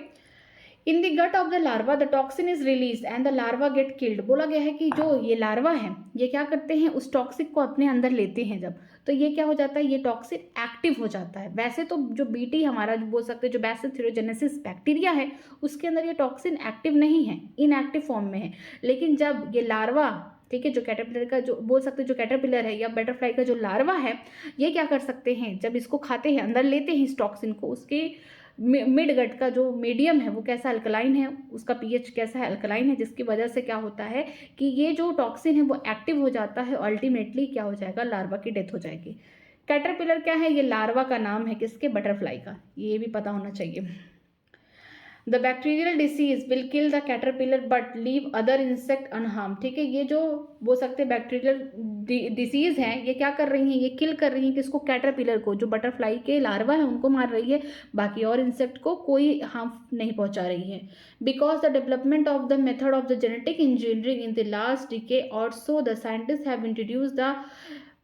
in the gut of the larva the toxin is release and the larva get killed. बोला गया है कि जो ये लार्वा है ये क्या करते हैं, उस टॉक्सिक को अपने अंदर लेते हैं जब, तो ये क्या हो जाता है, ये टॉक्सिन एक्टिव हो जाता है। वैसे तो जो बीटी हमारा जो बोल सकते हैं, जो बैसिलस थ्रियोजेनेसिस बैक्टीरिया है, उसके अंदर ये टॉक्सिन एक्टिव नहीं है, इनएक्टिव फॉर्म में है। लेकिन जब ये लार्वा, ठीक है, जो कैटरपिलर का जो बोल सकते हैं, जो कैटरपिलर है या बटरफ्लाई का जो लार्वा है, ये क्या कर सकते हैं, जब इसको खाते हैं, अंदर लेते हैं इस टॉक्सिन को, उसके मिड गट का जो मीडियम है वो कैसा, अल्कलाइन है, उसका पीएच कैसा है, अल्कलाइन है, जिसकी वजह से क्या होता है कि ये जो टॉक्सिन है वो एक्टिव हो जाता है, अल्टीमेटली क्या हो जाएगा, लार्वा की डेथ हो जाएगी। कैटरपिलर क्या है, ये लार्वा का नाम है किसके, बटरफ्लाई का, ये भी पता होना चाहिए। The bacterial disease will kill the caterpillar but leave other insect unharmed. ठीक है, ये जो बोल सकते हैं बैक्टीरियल डिसीज है, ये क्या कर रही हैं, ये किल कर रही हैं किसको, कैटरपिलर को, जो बटरफ्लाई के लार्वा है उनको मार रही है, बाकी और इंसेक्ट को कोई हार्म नहीं पहुंचा रही है। Because the development of the method of the genetic engineering in the last decade और so the scientist have introduce the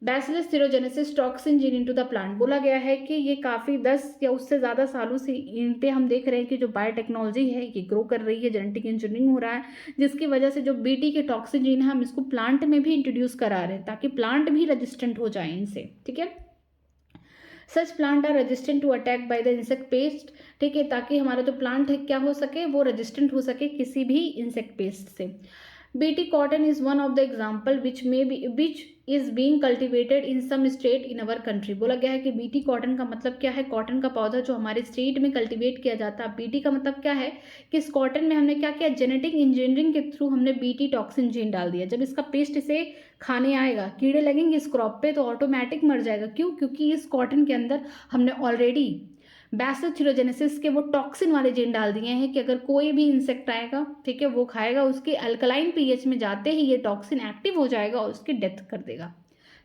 bacillus thuringiensis toxin gene into the plant. बोला गया है कि ये काफ़ी 10 या उससे ज़्यादा सालों से इन पे हम देख रहे हैं कि जो बायोटेक्नोलॉजी है ये ग्रो कर रही है, जेनेटिक इंजीनियरिंग हो रहा है, जिसकी वजह से जो बीटी के टॉक्सिन जीन है हम इसको प्लांट में भी इंट्रोड्यूस करा रहे हैं ताकि प्लांट भी रेजिस्टेंट हो जाए इनसे। ठीक है, such plant are resistant to attack by the insect pest. ठीक है, ताकि हमारा जो प्लांट है क्या हो सके, वो रेजिस्टेंट हो सके किसी भी इंसेक्ट पेस्ट से। BT cotton is one of the example which is being cultivated in some state in our country। बोला गया है कि BT कॉटन का मतलब क्या है, कॉटन का पौधा जो हमारे स्टेट में कल्टीवेट किया जाता है। BT का मतलब क्या है कि इस कॉटन में हमने क्या किया, जेनेटिक इंजीनियरिंग के थ्रू हमने BT टॉक्सिन जीन डाल दिया। जब इसका पेस्ट इसे खाने आएगा, कीड़े लगेंगे इस क्रॉप पे, तो ऑटोमेटिक मर जाएगा। क्यों? क्योंकि इस कॉटन के अंदर हमने ऑलरेडी बैसिलस थ्रियोजेनेसिस के वो टॉक्सिन वाले जीन डाल दिए हैं कि अगर कोई भी इंसेक्ट आएगा, ठीक है, वो खाएगा, उसके अल्कलाइन पीएच में जाते ही ये टॉक्सिन एक्टिव हो जाएगा और उसकी डेथ कर देगा।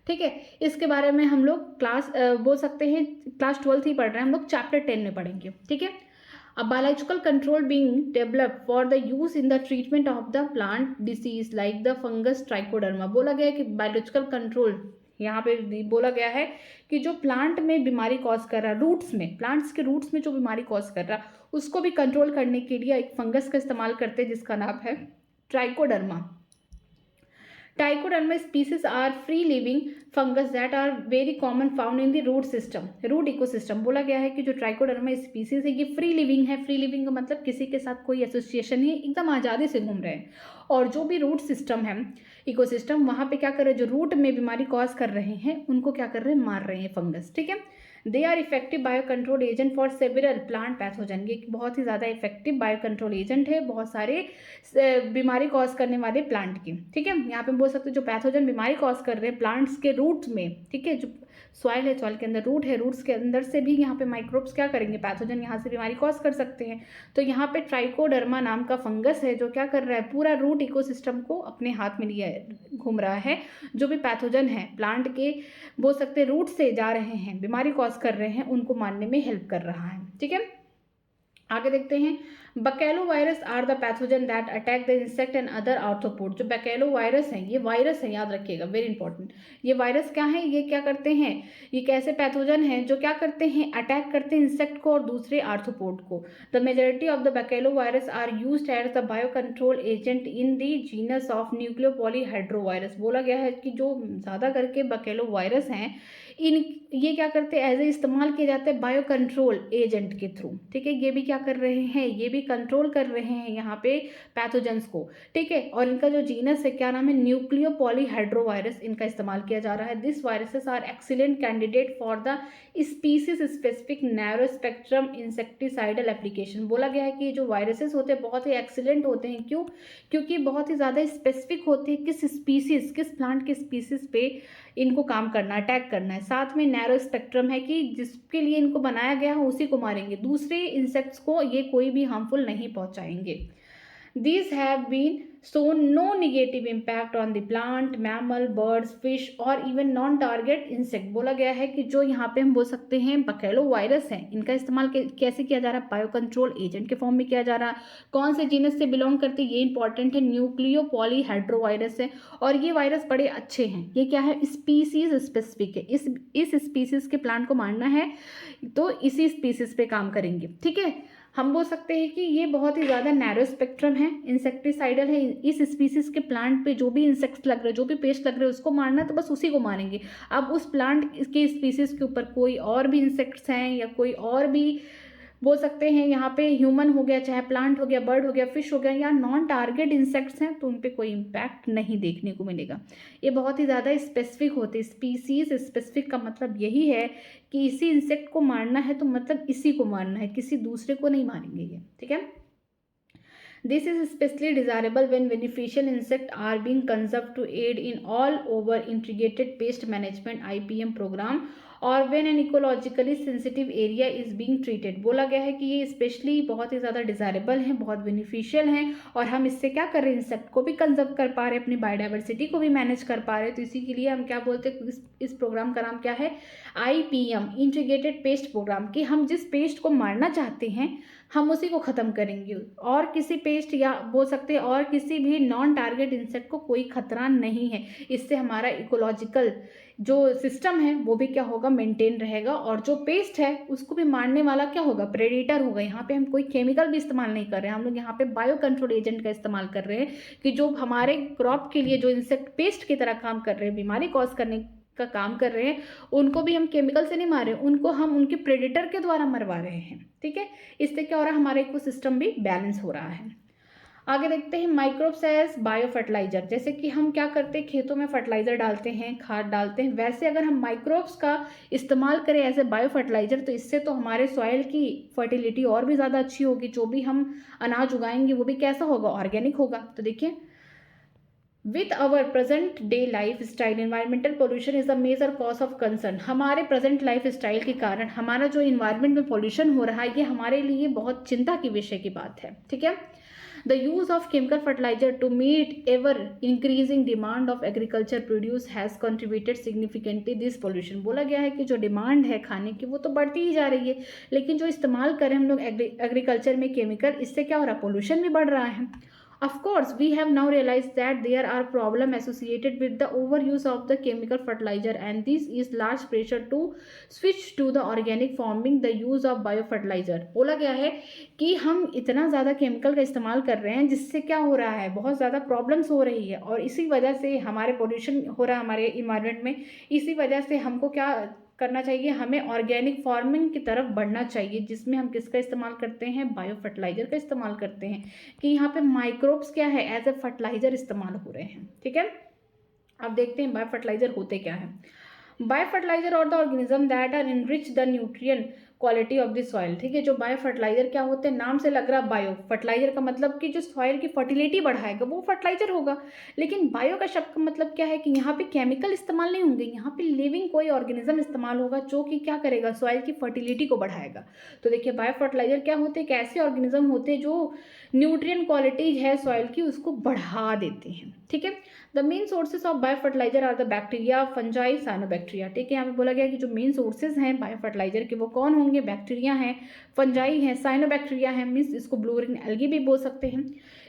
ठीक है, इसके बारे में हम लोग बोल सकते हैं क्लास 12 ही पढ़ रहे हैं, हम लोग चैप्टर 10 में पढ़ेंगे। ठीक है, A biological control being developed for the use in the treatment of the plant disease like the fungus trichoderma। बोला गया है कि बायोलॉजिकल कंट्रोल यहाँ पे बोला गया है कि जो प्लांट में बीमारी कॉज कर रहा है, रूट्स में, प्लांट्स के रूट्स में जो बीमारी कॉज कर रहा है उसको भी कंट्रोल करने के लिए एक फंगस का इस्तेमाल करते हैं जिसका नाम है trichoderma. Trichoderma species are free living fungus that are very common found in the root system, root ecosystem। बोला गया है कि जो ट्राइकोडर्मा स्पीसीज है ये फ्री लिविंग है। फ्री लिविंग का मतलब किसी के साथ कोई एसोसिएशन नहीं, एकदम आज़ादी से घूम रहे हैं। और जो भी रूट सिस्टम है, इकोसिस्टम, वहाँ पे क्या कर रहे हैं, जो रूट में बीमारी कॉज कर रहे हैं उनको क्या कर रहे हैं, मार रहे हैं फंगस। ठीक है, they are effective bio control agent for several plant pathogen. ये बहुत ही ज़्यादा इफेक्टिव बायो कंट्रोल एजेंट है बहुत सारे बीमारी कॉज करने वाले प्लांट की। ठीक है, यहाँ पे बोल सकते हैं जो पैथोजन बीमारी कॉज कर रहे हैं प्लांट्स के रूट में। ठीक है, जो सॉइल है, सॉइल के अंदर रूट है, रूट्स के अंदर से भी यहाँ पे माइक्रोब्स क्या करेंगे, पैथोजन यहाँ से बीमारी कॉज कर सकते हैं। तो यहाँ पे ट्राइकोडर्मा नाम का फंगस है जो क्या कर रहा है, पूरा रूट इकोसिस्टम को अपने हाथ में लिए घूम रहा है। जो भी पैथोजन है प्लांट के बोल सकते रूट से जा रहे हैं, बीमारी कॉज कर रहे हैं, उनको मारने में हेल्प कर रहा है। ठीक है, आगे देखते हैं। Baculovirus are the pathogen that attack the insect and other arthropod. जो बकेलो वायरस है ये वायरस है, याद रखिएगा, वेरी इंपॉर्टेंट। ये वायरस क्या है, ये क्या करते हैं, ये कैसे पैथोजन है जो क्या करते हैं, अटैक करते हैं इंसेक्ट को और दूसरे आर्थ्रोपोड को। The majority of the baculovirus are used as the bio control agent in the genus of nucleopolyhedrovirus. बोला गया है कि जो ज़्यादा करके बकेलो वायरस हैं इन ये क्या करते हैं, एज ए इस्तेमाल किए जाते हैं बायो कंट्रोल एजेंट के थ्रू। ठीक है, ये भी क्या कर रहे हैं, ये भी कंट्रोल कर रहे हैं यहाँ पे पैथोजेंस को। ठीक है, और इनका जो जीनस है क्या नाम है, न्यूक्लियोपॉलीहाइड्रोवायरस, इनका इस्तेमाल किया जा रहा है। This viruses are excellent candidate for the species specific narrow spectrum insecticidal application. बोला गया है कि ये जो वायरसेस होते हैं बहुत ही एक्सीलेंट होते हैं। क्यों, क्योंकि बहुत ही ज़्यादा स्पेसिफिक होती है किस स्पीसीज, किस प्लांट के स्पीसीज पे इनको काम करना है, अटैक करना है। साथ में नैरो स्पेक्ट्रम है कि जिसके लिए इनको बनाया गया है उसी को मारेंगे, दूसरे इंसेक्ट्स को ये कोई भी हार्मफुल नहीं पहुंचाएंगे। These have been shown no negative impact on the plant, mammal, birds, fish और even non-target insect। बोला गया है कि जो यहाँ पे हम बोल सकते हैं बकेलो वायरस है, इनका इस्तेमाल कैसे किया जा रहा है, बायो कंट्रोल एजेंट के फॉर्म में किया जा रहा है। कौन से जीनस से बिलोंग करते हैं ये इंपॉर्टेंट है, न्यूक्लियोपॉलीहाइड्रोवायरस है। और ये वायरस बड़े अच्छे हैं, ये क्या है, स्पीसीज स्पेसिफिक है। इस स्पीसीज के प्लांट को मारना है तो इसी स्पीसीज पे काम करेंगे। ठीक है, हम बोल सकते हैं कि ये बहुत ही ज़्यादा नैरो स्पेक्ट्रम है, इंसेक्टिसाइडल है। इस स्पीसीज के प्लांट पे जो भी इंसेक्ट्स लग रहे, जो भी पेस्ट लग रहे उसको मारना है तो बस उसी को मारेंगे। अब उस प्लांट के स्पीसीज के ऊपर कोई और भी इंसेक्ट्स हैं या कोई और भी बोल सकते हैं यहाँ पे ह्यूमन हो गया, चाहे प्लांट हो गया, बर्ड हो गया, फिश हो गया, या नॉन टारगेट इंसेक्ट्स हैं तो उन पे कोई इम्पैक्ट नहीं देखने को मिलेगा। ये बहुत ही ज़्यादा स्पेसिफिक होते हैं। स्पीसीज स्पेसिफिक का मतलब यही है कि इसी इंसेक्ट को मारना है तो मतलब इसी को मारना है, किसी दूसरे को नहीं मारेंगे ये। ठीक है, this is especially desirable when beneficial insects are being conserved to aid in all over integrated pest management IPM program और when an ecologically sensitive area is being treated। बोला गया है कि ये स्पेशली बहुत ही ज़्यादा डिज़ायरेबल हैं, बहुत बेनिफिशियल हैं और हम इससे क्या कर रहे हैं, इंसेक्ट को भी कंजर्व कर पा रहे हैं, अपनी बायोडाइवर्सिटी को भी मैनेज कर पा रहे हैं। तो इसी के लिए हम क्या बोलते हैं, इस प्रोग्राम का नाम क्या है, IPM इंटीग्रेटेड पेस्ट प्रोग्राम। कि हम जिस पेस्ट को मारना चाहते हैं हम उसी को ख़त्म करेंगे और किसी पेस्ट या बोल सकते हैं और किसी भी नॉन टारगेट इंसेक्ट को कोई खतरा नहीं है। इससे हमारा इकोलॉजिकल जो सिस्टम है वो भी क्या होगा, मेंटेन रहेगा और जो पेस्ट है उसको भी मारने वाला क्या होगा, प्रेडेटर होगा। यहाँ पे हम कोई केमिकल भी इस्तेमाल नहीं कर रहे हैं, हम लोग यहाँ पे बायो कंट्रोल एजेंट का इस्तेमाल कर रहे हैं कि जो हमारे क्रॉप के लिए जो इंसेक्ट पेस्ट की तरह काम कर रहे हैं, बीमारी कॉज करने का काम कर रहे हैं, उनको भी हम केमिकल से नहीं मार रहे हैं, उनको हम उनके प्रेडेटर के द्वारा मरवा रहे हैं। ठीक है, इससे क्या हो रहा है, हमारा इकोसिस्टम भी बैलेंस हो रहा है। आगे देखते हैं माइक्रोब्स एज बायो फर्टिलाइजर। जैसे कि हम क्या करते हैं, खेतों में फर्टिलाइजर डालते हैं, खाद डालते हैं, वैसे अगर हम माइक्रोब्स का इस्तेमाल करें एज ए बायो फर्टिलाइजर तो इससे तो हमारे सॉइल की फर्टिलिटी और भी ज़्यादा अच्छी होगी। जो भी हम अनाज उगाएंगे वो भी कैसा होगा, ऑर्गेनिक होगा। तो देखिए, with our present day lifestyle environmental pollution is a major cause of concern. हमारे प्रेजेंट लाइफ स्टाइल के कारण हमारा जो इन्वायरमेंट में पोल्यूशन हो रहा है ये हमारे लिए बहुत चिंता की विषय की बात है। ठीक है, the use of chemical fertiliser to meet ever increasing demand of agriculture produce has contributed significantly this pollution. बोला गया है कि जो डिमांड है खाने की वो तो बढ़ती ही जा रही है, लेकिन जो इस्तेमाल करें हम लोग एग्रीकल्चर में केमिकल, इससे क्या हो रहा है, पोल्यूशन भी बढ़ रहा है। Of course, we have now realized that there are problems associated with the overuse of the chemical fertilizer and this is large pressure to switch to the organic farming, the use of biofertilizer। बोला गया है कि हम इतना ज़्यादा chemical का इस्तेमाल कर रहे हैं जिससे क्या हो रहा है, बहुत ज़्यादा प्रॉब्लम्स हो रही है और इसी वजह से हमारे पोल्यूशन हो रहा है हमारे इन्वायरमेंट में। इसी वजह से हमको क्या करना चाहिए, हमें ऑर्गेनिक फार्मिंग की तरफ बढ़ना चाहिए जिसमें हम किसका इस्तेमाल करते हैं, बायो फर्टिलाइजर का इस्तेमाल करते हैं। कि यहाँ पे माइक्रोब्स क्या है, एज ए फर्टिलाइजर इस्तेमाल हो रहे हैं। ठीक है, अब देखते हैं बायो फर्टिलाइजर होते क्या है। Bio fertiliser are the organism that are enrich the nutrient quality of the soil, ठीक है। जो बायो फर्टिलाइजर क्या होते हैं, नाम से लग रहा बायो, फर्टिलाइजर का मतलब कि जो सॉइल की फर्टिलिटी बढ़ाएगा वो फर्टिलाइजर होगा। लेकिन बायो का शब्द का मतलब क्या है कि यहाँ पे केमिकल इस्तेमाल नहीं होंगे, यहाँ पे लिविंग कोई ऑर्गेनिज्म इस्तेमाल होगा जो कि क्या करेगा, सॉइल की फर्टिलिटी को बढ़ाएगा। तो देखिए बायो फर्टिलाइजर क्या होते हैं, ऐसे ऑर्गेनिज्म होते हैं जो न्यूट्रिएंट क्वालिटीज है सॉइल की उसको बढ़ा देते हैं, ठीक है। The main sources of bio fertiliser are the bacteria, fungi, cyanobacteria, ठीक है। यहाँ पे बोला गया कि जो मेन सोर्सेज हैं बायो फर्टिलाइजर के वो कौन होंगे, बैक्टीरिया हैं, फंजाई हैं, साइनोबैक्टीरिया हैं, मीन्स इसको ब्लू ग्रीन एल्गी भी बोल सकते हैं।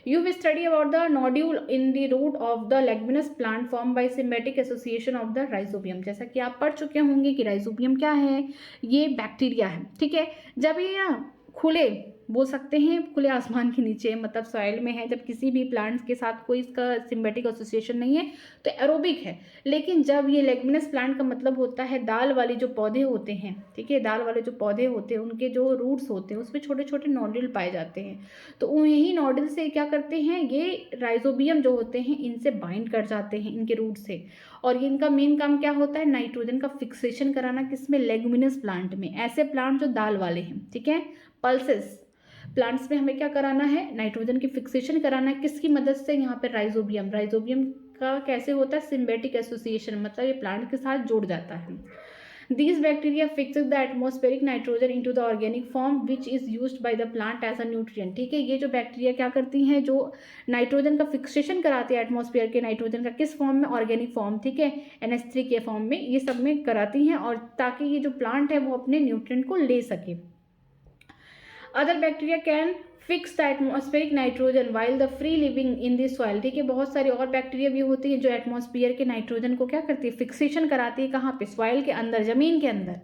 You will study about the nodule in the root of the leguminous plant formed by symbiotic association of the rhizobium। जैसा कि आप पढ़ चुके होंगे कि राइजोबियम क्या है, ये बैक्टीरिया है, ठीक है। जब ये खुले बोल सकते हैं खुले आसमान के नीचे मतलब सॉइल में है, जब किसी भी प्लांट्स के साथ कोई इसका सिम्बियोटिक एसोसिएशन नहीं है तो एरोबिक है। लेकिन जब ये लेग्युमिनस प्लांट का मतलब होता है दाल वाले जो पौधे होते हैं, ठीक है, दाल वाले जो पौधे होते हैं उनके जो रूट्स होते हैं उसमें छोटे छोटे नोड्यूल पाए जाते हैं। तो यही नोड्यूल से क्या करते हैं, ये राइजोबियम जो होते हैं इनसे बाइंड कर जाते हैं इनके रूट से। और ये इनका मेन काम क्या होता है, नाइट्रोजन का फिक्सेशन कराना, किसमें, लेग्युमिनस प्लांट में, ऐसे प्लांट जो दाल वाले हैं, ठीक है। पल्सेस प्लांट्स में हमें क्या कराना है, नाइट्रोजन की फिक्सेशन कराना है, किसकी मदद से, यहाँ पे राइजोबियम। राइजोबियम का कैसे होता है, सिम्बियोटिक एसोसिएशन, मतलब ये प्लांट के साथ जुड़ जाता है। These bacteria fixes the atmospheric nitrogen into the organic form which is used by the plant as a nutrient, ठीक है। ये जो बैक्टीरिया क्या करती हैं, जो नाइट्रोजन का फिक्सेशन कराती है एटमॉस्फेयर के नाइट्रोजन का, किस फॉर्म में, ऑर्गेनिक फॉर्म, ठीक है, NH3 के फॉर्म में, ये सब में कराती हैं, और ताकि ये जो प्लांट है वो अपने न्यूट्रिएंट को ले सके। Other bacteria can fix the atmospheric nitrogen while the free living in the soil, ठीक है। बहुत सारे और बैक्टीरिया भी होती हैं जो एटमॉस्फेयर के नाइट्रोजन को क्या करती है, फिक्सेशन कराती है, कहाँ पे, सॉइल के अंदर, जमीन के अंदर।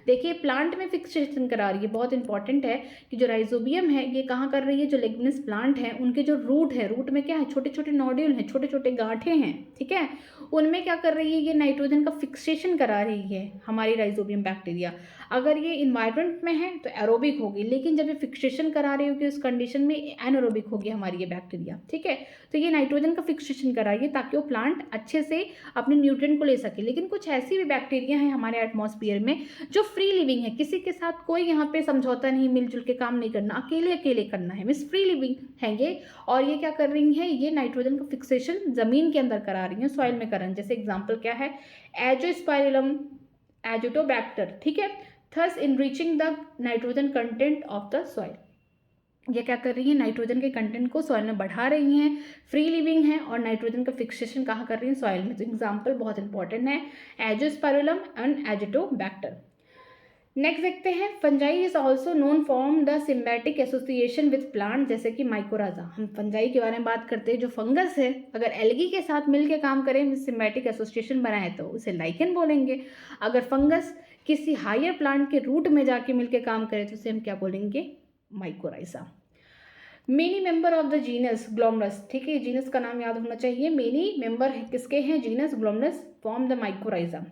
देखिए प्लांट में फिक्सेशन करा रही है, बहुत इंपॉर्टेंट है कि जो राइजोबियम है ये कहाँ कर रही है, जो लेग्युमिनस प्लांट है उनके जो रूट है, रूट में क्या है, छोटे छोटे नोड्यूल हैं, छोटे छोटे गांठें हैं, ठीक है, उनमें क्या कर रही है, ये नाइट्रोजन का फिक्सेशन करा रही है हमारी राइजोबियम बैक्टीरिया। अगर ये इन्वायरमेंट में है तो एरोबिक होगी, लेकिन जब ये फिक्सेशन करा रही होगी उस कंडीशन में एनएरोबिक होगी हमारी ये बैक्टीरिया, ठीक है। तो ये नाइट्रोजन का फिक्सेशन कराइए ताकि वो प्लांट अच्छे से अपने न्यूट्रिएंट को ले सके। लेकिन कुछ ऐसी भी बैक्टीरिया हैं हमारे एटमॉस्फेयर में जो फ्री लिविंग है, किसी के साथ कोई यहाँ पे समझौता नहीं, मिलजुल के काम नहीं करना, अकेले अकेले करना है, मीन्स फ्री लिविंग है ये। और ये क्या कर रही हैं, ये नाइट्रोजन का फिक्सेशन जमीन के अंदर करा रही हैं, सॉइल में कर रही हैं। जैसे एग्जाम्पल क्या है, एजोस्पाइरलम एजोटोबैक्टर, ठीक है, thus enriching the nitrogen content of the soil. ये क्या कर रही है, नाइट्रोजन के कंटेंट को सॉइल में बढ़ा रही हैं, फ्री लिविंग है, और नाइट्रोजन का फिक्सेशन कहाँ कर रही है, सॉइल में। तो एग्जाम्पल बहुत इंपॉर्टेंट है, एजोस्पाइरलम एंड एजोटोबैक्टर। नेक्स्ट देखते हैं, fungi is also known form the symbiotic association with plant, जैसे कि माइकोराजा। हम फंजाई के बारे में बात करते हैं, जो फंगस है अगर एल्गी के साथ मिलकर काम करें, सिम्बियोटिक एसोसिएशन बनाए तो उसे लाइकेन बोलेंगे। अगर फंगस किसी हायर प्लांट के रूट में जाके मिलकर काम करे तो उसे हम क्या बोलेंगे, mycorrhiza. Many member of the genus glomus, ठीक है, जीनस का नाम याद होना चाहिए। मेनी मेंबर किसके हैं, genus glomus, form the mycorrhiza.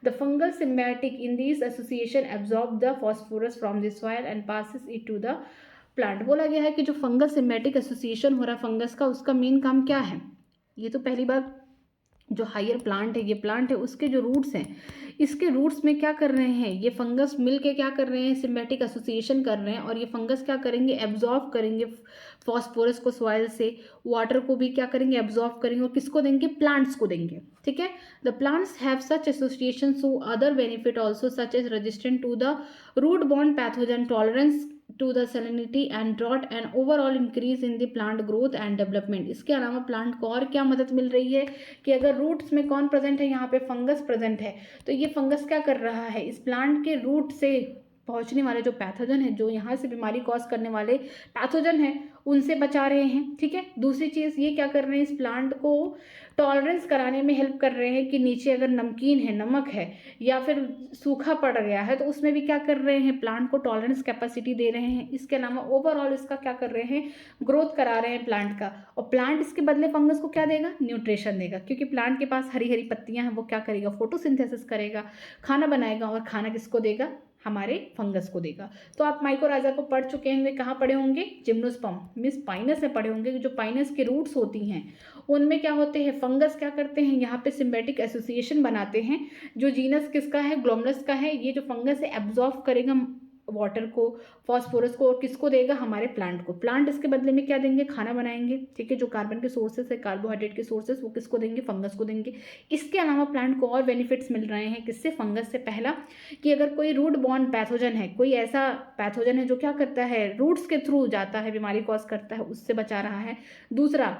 The fungal symbiotic in these association absorb the phosphorus from the soil and passes it to the plant। बोला गया है कि जो फंगल सिम्बियोटिक एसोसिएशन हो रहा है फंगस का, उसका मेन काम क्या है, ये तो पहली बार जो हायर प्लांट है, ये प्लांट है, उसके जो रूट्स हैं, इसके रूट्स में क्या कर रहे हैं, ये फंगस मिल के क्या कर रहे हैं, सिम्बियोटिक एसोसिएशन कर रहे हैं, और ये फंगस क्या करेंगे, एब्जॉर्ब करेंगे फॉस्फोरस को सॉइल से, वाटर को भी क्या करेंगे, एब्जॉर्ब करेंगे, और किसको देंगे, प्लांट्स को देंगे, ठीक है। The plants have such association so other benefit also such as resistant to the root borne pathogen, tolerance to the salinity and drought and overall increase in the plant growth and development। इसके अलावा plant को और क्या मदद मिल रही है कि अगर रूट्स में कौन प्रेजेंट है, यहाँ पे फंगस प्रेजेंट है, तो ये फंगस क्या कर रहा है, इस प्लांट के रूट से पहुँचने वाले जो पैथोजन है, जो यहाँ से बीमारी कॉज करने वाले पैथोजन है, उनसे बचा रहे हैं, ठीक है। दूसरी चीज़ ये क्या कर रहे हैं, इस प्लांट को टॉलरेंस कराने में हेल्प कर रहे हैं कि नीचे अगर नमकीन है, नमक है, या फिर सूखा पड़ गया है तो उसमें भी क्या कर रहे हैं, प्लांट को टॉलरेंस कैपेसिटी दे रहे हैं। इसके अलावा ओवरऑल इसका क्या कर रहे हैं, ग्रोथ करा रहे हैं प्लांट का, और प्लांट इसके बदले फंगस को क्या देगा, न्यूट्रिशन देगा, क्योंकि प्लांट के पास हरी हरी पत्तियां हैं, वो क्या करेगा, फोटोसिंथेसिस करेगा, खाना बनाएगा, और खाना किसको देगा, हमारे फंगस को देगा। तो आप माइकोराजा को पढ़ चुके होंगे, कहाँ पढ़े होंगे, जिम्नोस्पर्म मीन्स पाइनस में पढ़े होंगे। जो पाइनस के रूट्स होती हैं उनमें क्या होते हैं, फंगस क्या करते हैं, यहाँ पे सिम्बियोटिक एसोसिएशन बनाते हैं। जो जीनस किसका है, ग्लोमरस का है, ये जो फंगस है एब्जॉर्ब करेगा वाटर को, फॉस्फोरस को, और किसको देगा, हमारे प्लांट को। प्लांट इसके बदले में क्या देंगे, खाना बनाएंगे, ठीक है। जो कार्बन के सोर्सेस है, कार्बोहाइड्रेट के सोर्सेस, वो किसको देंगे, फंगस को देंगे। इसके अलावा प्लांट को और बेनिफिट्स मिल रहे हैं, किससे, फंगस से। पहला कि अगर कोई रूट बॉर्न पैथोजन है, कोई ऐसा पैथोजन है जो क्या करता है, रूट्स के थ्रू जाता है, बीमारी कॉज करता है, उससे बचा रहा है। दूसरा,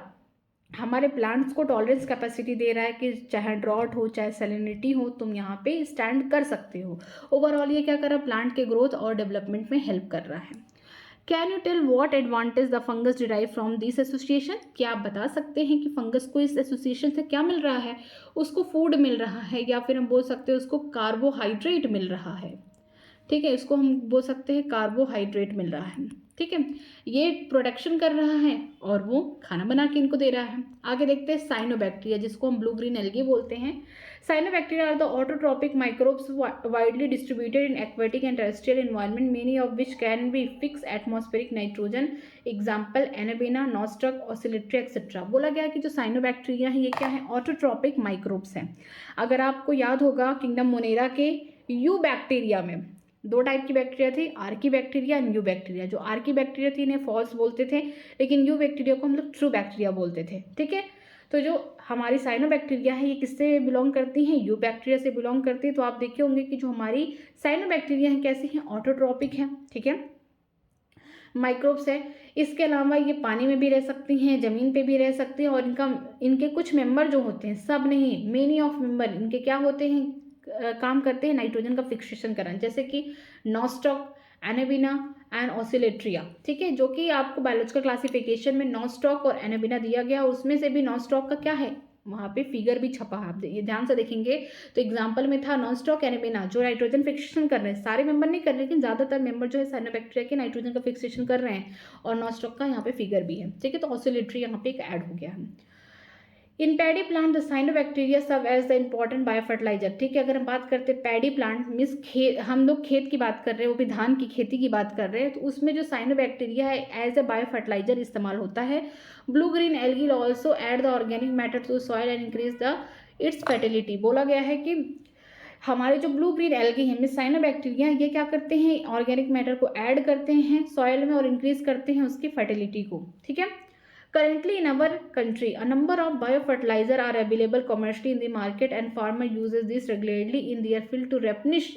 हमारे प्लांट्स को टॉलरेंस कैपेसिटी दे रहा है कि चाहे ड्रॉट हो, चाहे सैलिनिटी हो, तुम यहाँ पे स्टैंड कर सकते हो। ओवरऑल ये क्या कर रहा है, प्लांट के ग्रोथ और डेवलपमेंट में हेल्प कर रहा है। Can you tell what advantage the fungus derive from this association? क्या आप बता सकते हैं कि फंगस को इस एसोसिएशन से क्या मिल रहा है? उसको फूड मिल रहा है, या फिर हम बोल सकते हैं उसको कार्बोहाइड्रेट मिल रहा है, ठीक है। इसको हम बोल सकते हैं कार्बोहाइड्रेट मिल रहा है, ठीक है। ये प्रोटेक्शन कर रहा है और वो खाना बना के इनको दे रहा है। आगे देखते हैं साइनोबैक्टीरिया, जिसको हम ब्लू ग्रीन एल्गी बोलते हैं। Cyanobacteria are the autotrophic microbes widely distributed in aquatic and terrestrial environment, many of which can be fix atmospheric nitrogen. Example anabaena, nostoc, oscillatoria etcetera. बोला गया कि जो साइनोबैक्टीरिया है ये क्या है, ऑटोट्रॉपिक माइक्रोब्स हैं। अगर आपको याद होगा किंगडम मोनेरा के यू बैक्टीरिया में दो टाइप की बैक्टीरिया थी, Archie bacteria and you bacteria. जो आर्की बैक्टीरिया थी इन्हें फॉल्स बोलते थे, लेकिन यू बैक्टीरिया को हम लोग ट्रू बैक्टीरिया बोलते थे, ठीक है। तो जो हमारी साइनोबैक्टीरिया है ये किससे बिलोंग करती हैं, यू बैक्टीरिया से बिलोंग करती है। तो आप देखे होंगे कि जो हमारी साइनोबैक्टीरिया हैं कैसी हैं, ऑटोट्रॉपिक हैं, ठीक है, माइक्रोब्स है। इसके अलावा ये पानी में भी रह सकती हैं, ज़मीन पे भी रह सकती हैं, और इनके कुछ मेंबर जो होते हैं, सब नहीं, मेनी ऑफ मेंबर इनके क्या होते हैं, काम करते हैं नाइट्रोजन का फिक्सेशन करना, जैसे कि नॉस्टॉक, एनाबीना एंड ऑसिलेट्रिया, ठीक है। जो कि आपको बायोलॉजिकल क्लासिफिकेशन में नॉस्टॉक और एनाबीना दिया गया, उसमें से भी नॉस्टॉक का क्या है, वहाँ पे फिगर भी छपा है, आप ये ध्यान से देखेंगे तो एग्जाम्पल में था नॉस्टॉक, एनाबीना, जो नाइट्रोजन फिक्सेशन कर रहे हैं। सारे मेंबर नहीं कर रहे, लेकिन ज़्यादातर मेंबर जो है साइनोबैक्टीरिया के नाइट्रोजन का फिक्सेशन कर रहे हैं, और नॉस्टॉक का यहाँ पे फिगर भी है, ठीक है। तो ऑसिलेट्री यहाँ पे एक ऐड हो गया है। In paddy plant the cyanobacteria serve as the important biofertiliser, ठीक है। अगर हम बात करते हैं पैडी प्लांट मीन्स हम लोग खेत की बात कर रहे हैं, वो भी धान की खेती की बात कर रहे हैं, तो उसमें जो साइनोबैक्टीरिया है एज ए बायोफर्टिलाइजर इस्तेमाल होता है। Blue green algae also add the organic matter to soil and increase the its fertility. बोला गया है कि हमारे जो ब्लू ग्रीन एल्गी हैं मीन्स साइनोबैक्टीरिया, ये क्या करते हैं, ऑर्गेनिक मैटर को ऐड करते हैं सॉइल में और इंक्रीज करते हैं उसकी फर्टिलिटी को, ठीक है। Currently in our country, a number of biofertilizer are available commercially in the market, and farmer uses this regularly in their field to replenish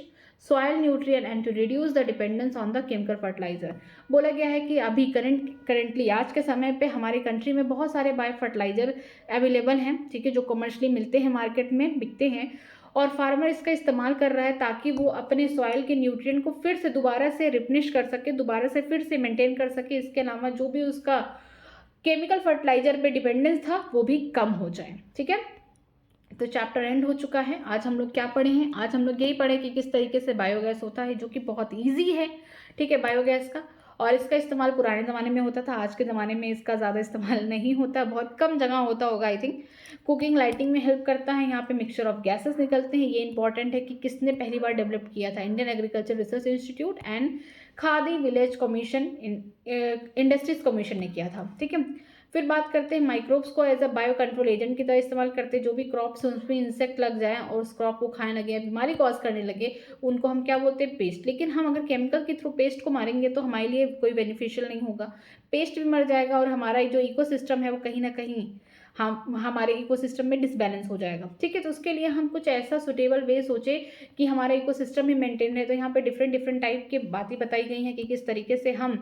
soil nutrient and to reduce the dependence on the chemical fertilizer. बोला गया है कि अभी currently आज के समय पे हमारे कंट्री में बहुत सारे बायो फर्टिलाइजर अवेलेबल हैं, ठीक है, जो कमर्शली मिलते हैं, मार्केट में बिकते हैं, और फार्मर इसका इस्तेमाल कर रहा है ताकि वो अपने सॉइल के न्यूट्रिएंट को फिर से दोबारा से रिप्लेनिश कर सके, दोबारा से फिर से मेंटेन कर सके। इसके अलावा जो भी उसका केमिकल फर्टिलाइजर पे डिपेंडेंस था वो भी कम हो जाए, ठीक है। तो चैप्टर एंड हो चुका है। आज हम लोग क्या पढ़े हैं, आज हम लोग यही पढ़े कि किस तरीके से बायोगैस होता है, जो कि बहुत इजी है, ठीक है, बायोगैस का। और इसका इस्तेमाल पुराने ज़माने में होता था, आज के ज़माने में इसका ज़्यादा इस्तेमाल नहीं होता, बहुत कम जगह होता होगा आई थिंक। कुकिंग लाइटिंग में हेल्प करता है, यहाँ पे मिक्सचर ऑफ गैसेस निकलते हैं। ये इंपॉर्टेंट है कि किसने पहली बार डेवलप किया था, Indian agriculture research institute and khadi village commission industries commission ने किया था, ठीक है। फिर बात करते हैं माइक्रोब्स को as a bio control agent की तरह इस्तेमाल करते हैं। जो भी क्रॉप्स हैं उसमें इंसेक्ट लग जाए और उस क्रॉप को खाने लगे, बीमारी कॉज करने लगे, उनको हम क्या बोलते हैं, पेस्ट। लेकिन हम अगर केमिकल के थ्रू पेस्ट को मारेंगे तो हमारे लिए कोई बेनिफिशियल नहीं होगा, पेस्ट भी मर जाएगा और हमारा जो इकोसिस्टम है वो कहीं ना कहीं हमारे इकोसिस्टम में डिसबैलेंस हो जाएगा, ठीक है। तो उसके लिए हम कुछ ऐसा सुटेबल वे सोचे कि हमारा इकोसिस्टम ही मेंटेन रहे। तो यहाँ पे डिफरेंट टाइप की बातें बताई गई हैं कि किस तरीके से हम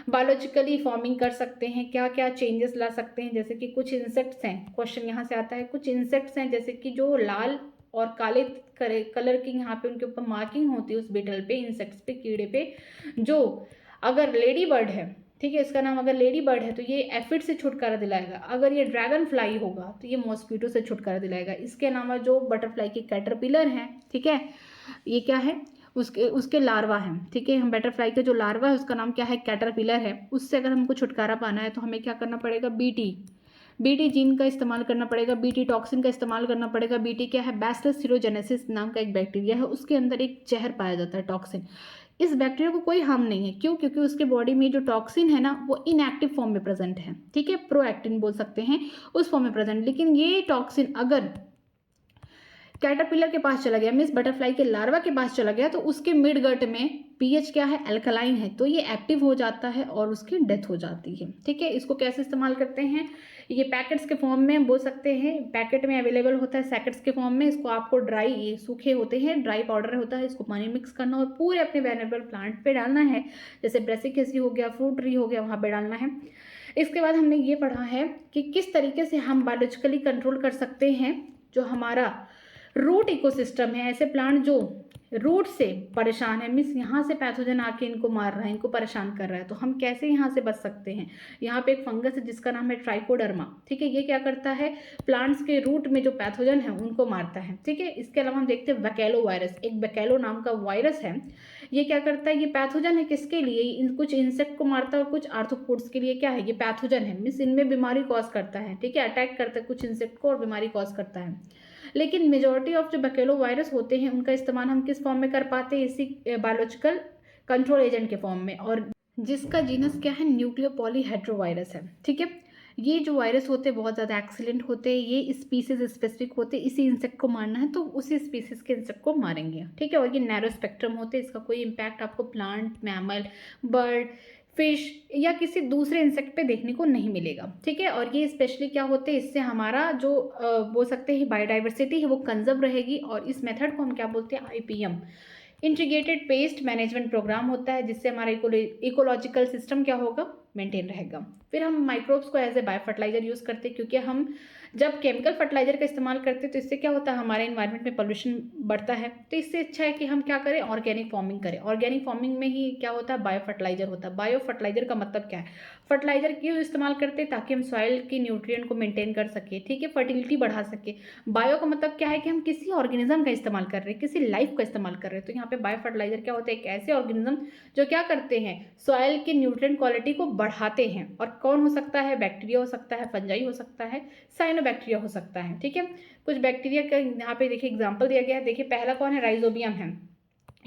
बायोलॉजिकली फार्मिंग कर सकते हैं, क्या क्या चेंजेस ला सकते हैं। जैसे कि कुछ इंसेक्ट्स हैं, क्वेश्चन यहाँ से आता है, कुछ इंसेक्ट्स हैं जैसे कि जो लाल और काले कलर की यहाँ पे उनके ऊपर मार्किंग होती है उस बीटल पे, इंसेक्ट्स पे, कीड़े पे, जो अगर लेडी बर्ड है, ठीक है, इसका नाम अगर लेडी बर्ड है तो ये एफिड से छुटकारा दिलाएगा। अगर ये ड्रैगन फ्लाई होगा तो ये मॉस्किटो से छुटकारा दिलाएगा। इसके अलावा जो बटरफ्लाई के कैटरपिलर हैं, ठीक है, ये क्या है, उसके लार्वा हैं, ठीक है। हम बटरफ्लाई का जो लार्वा है उसका नाम क्या है, कैटरपिलर है। उससे अगर हमको छुटकारा पाना है तो हमें क्या करना पड़ेगा, बीटी जीन का इस्तेमाल करना पड़ेगा, बीटी टॉक्सिन का इस्तेमाल करना पड़ेगा। बीटी क्या है, बैसिलस सीरोजेनेसिस नाम का एक बैक्टीरिया है, उसके अंदर एक जहर पाया जाता है, टॉक्सिन। इस बैक्टीरिया को कोई हार्म नहीं है, क्यों, क्योंकि उसके बॉडी में जो टॉक्सिन है ना वो इनएक्टिव फॉर्म में प्रेजेंट है, ठीक है, प्रोएक्टिन बोल सकते हैं, उस फॉर्म में प्रेजेंट। लेकिन ये टॉक्सिन अगर कैटरपिलर के पास चला गया, मीन्स बटरफ्लाई के लार्वा के पास चला गया, तो उसके मिड गट में पीएच क्या है, अल्कलाइन है, तो ये एक्टिव हो जाता है और उसकी डेथ हो जाती है। ठीक है, इसको कैसे इस्तेमाल करते हैं, ये पैकेट्स के फॉर्म में बोल सकते हैं, पैकेट में अवेलेबल होता है सैकेट्स के फॉर्म में। इसको आपको ड्राई, ये सूखे होते हैं, ड्राई पाउडर होता है, इसको पानी मिक्स करना और पूरे अपने वेनेबल प्लांट पे डालना है, जैसे ब्रेसिक एसी हो गया, फ्रूट ट्री हो गया, वहाँ पे डालना है। इसके बाद हमने ये पढ़ा है कि किस तरीके से हम बायोलॉजिकली कंट्रोल कर सकते हैं जो हमारा रूट इकोसिस्टम है, ऐसे प्लांट जो रूट से परेशान है, मीन्स यहाँ से पैथोजन आके इनको मार रहा है, इनको परेशान कर रहा है, तो हम कैसे यहाँ से बच सकते हैं। यहाँ पे एक फंगस है जिसका नाम है ट्राइकोडर्मा। ठीक है, ये क्या करता है, प्लांट्स के रूट में जो पैथोजन है उनको मारता है। ठीक है, इसके अलावा हम देखते हैं बैकेलो वायरस, एक बैकेलो नाम का वायरस है, ये क्या करता है, ये पैथोजन है किसके लिए, कुछ इंसेक्ट को मारता है और कुछ आर्थ्रोपोड्स के लिए क्या है, ये पैथोजन है, मीन्स इनमें बीमारी कॉज करता है। ठीक है, अटैक करता है कुछ इंसेक्ट को और बीमारी कॉज करता है। लेकिन मेजॉरिटी ऑफ जो बैकेलो वायरस होते हैं उनका इस्तेमाल हम किस फॉर्म में कर पाते हैं, इसी बायोलॉजिकल कंट्रोल एजेंट के फॉर्म में, और जिसका जीनस क्या है, न्यूक्लियोपॉलीहेड्रोवायरस है। ठीक है, ये जो वायरस होते हैं बहुत ज़्यादा एक्सीलेंट होते हैं, ये स्पीसीज स्पेसिफिक होते हैं, इसी इंसेक्ट को मारना है तो उसी स्पीसीज के इंसेक्ट को मारेंगे। ठीक है, और ये नैरो स्पेक्ट्रम होते हैं, इसका कोई इम्पैक्ट आपको प्लांट, मैमल, बर्ड, फिश या किसी दूसरे इंसेक्ट पे देखने को नहीं मिलेगा। ठीक है, और ये स्पेशली क्या होते हैं, इससे हमारा जो बोल सकते हैं बायोडाइवर्सिटी है वो कंजर्व रहेगी, और इस मेथड को हम क्या बोलते हैं, IPM, integrated pest management programme होता है, जिससे हमारा इकोलॉजिकल सिस्टम क्या होगा, मेंटेन रहेगा। फिर हम माइक्रोब्स को as a bio fertiliser use करते हैं, क्योंकि हम जब केमिकल फर्टिलाइजर का इस्तेमाल करते हैं तो इससे क्या होता है, हमारे इन्वायरमेंट में पोल्यूशन बढ़ता है, तो इससे अच्छा है कि हम क्या करें, ऑर्गेनिक फार्मिंग करें। ऑर्गेनिक फार्मिंग में ही क्या होता है, बायो फर्टिलाइजर होता है। बायो फर्टिलाइजर का मतलब क्या है, फर्टिलाइजर क्यों इस्तेमाल करते हैं, ताकि हम सॉइल की न्यूट्रिएंट को मेंटेन कर सके। ठीक है, फर्टिलिटी बढ़ा सके। बायो का मतलब क्या है कि हम किसी ऑर्गेनिज्म का इस्तेमाल कर रहे हैं, किसी लाइफ का इस्तेमाल कर रहे हैं। तो यहाँ पे बायो फर्टिलाइजर क्या होता है, एक ऐसे ऑर्गेनिज्म जो क्या करते हैं, सॉइल की न्यूट्रिएंट क्वालिटी को बढ़ाते हैं। और कौन हो सकता है, बैक्टीरिया हो सकता है, फंजाई हो सकता है, साइनोबैक्टीरिया हो सकता है। ठीक है, कुछ बैक्टीरिया का यहाँ पे देखिए एग्जांपल दिया गया है। देखिए पहला कौन है, राइजोबियम है।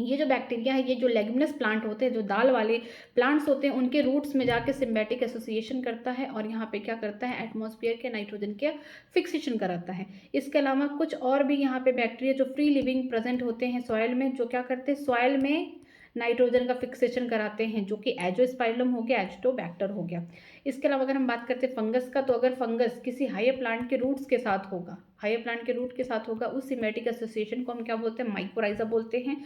ये जो बैक्टीरिया है, ये जो लेग्यूमिनस प्लांट होते हैं, जो दाल वाले प्लांट्स होते हैं, उनके रूट्स में जाके सिम्बायोटिक एसोसिएशन करता है और यहाँ पे क्या करता है, एटमॉस्फेयर के नाइट्रोजन के फिक्सेशन कराता है। इसके अलावा कुछ और भी यहाँ पे बैक्टीरिया जो फ्री लिविंग प्रेजेंट होते हैं सॉइल में, जो क्या करते हैं, सॉइल में नाइट्रोजन का फिक्सेशन कराते हैं, जो कि एजोस्पाइरलम हो गया, एजिटोबैक्टर हो गया। इसके अलावा अगर हम बात करते हैं फंगस का, तो अगर फंगस किसी हायर प्लांट के रूट्स के साथ होगा, हायर प्लांट के रूट के साथ होगा, उस सिम्बायोटिक एसोसिएशन को हम क्या बोलते हैं, माइकोराइजा बोलते हैं।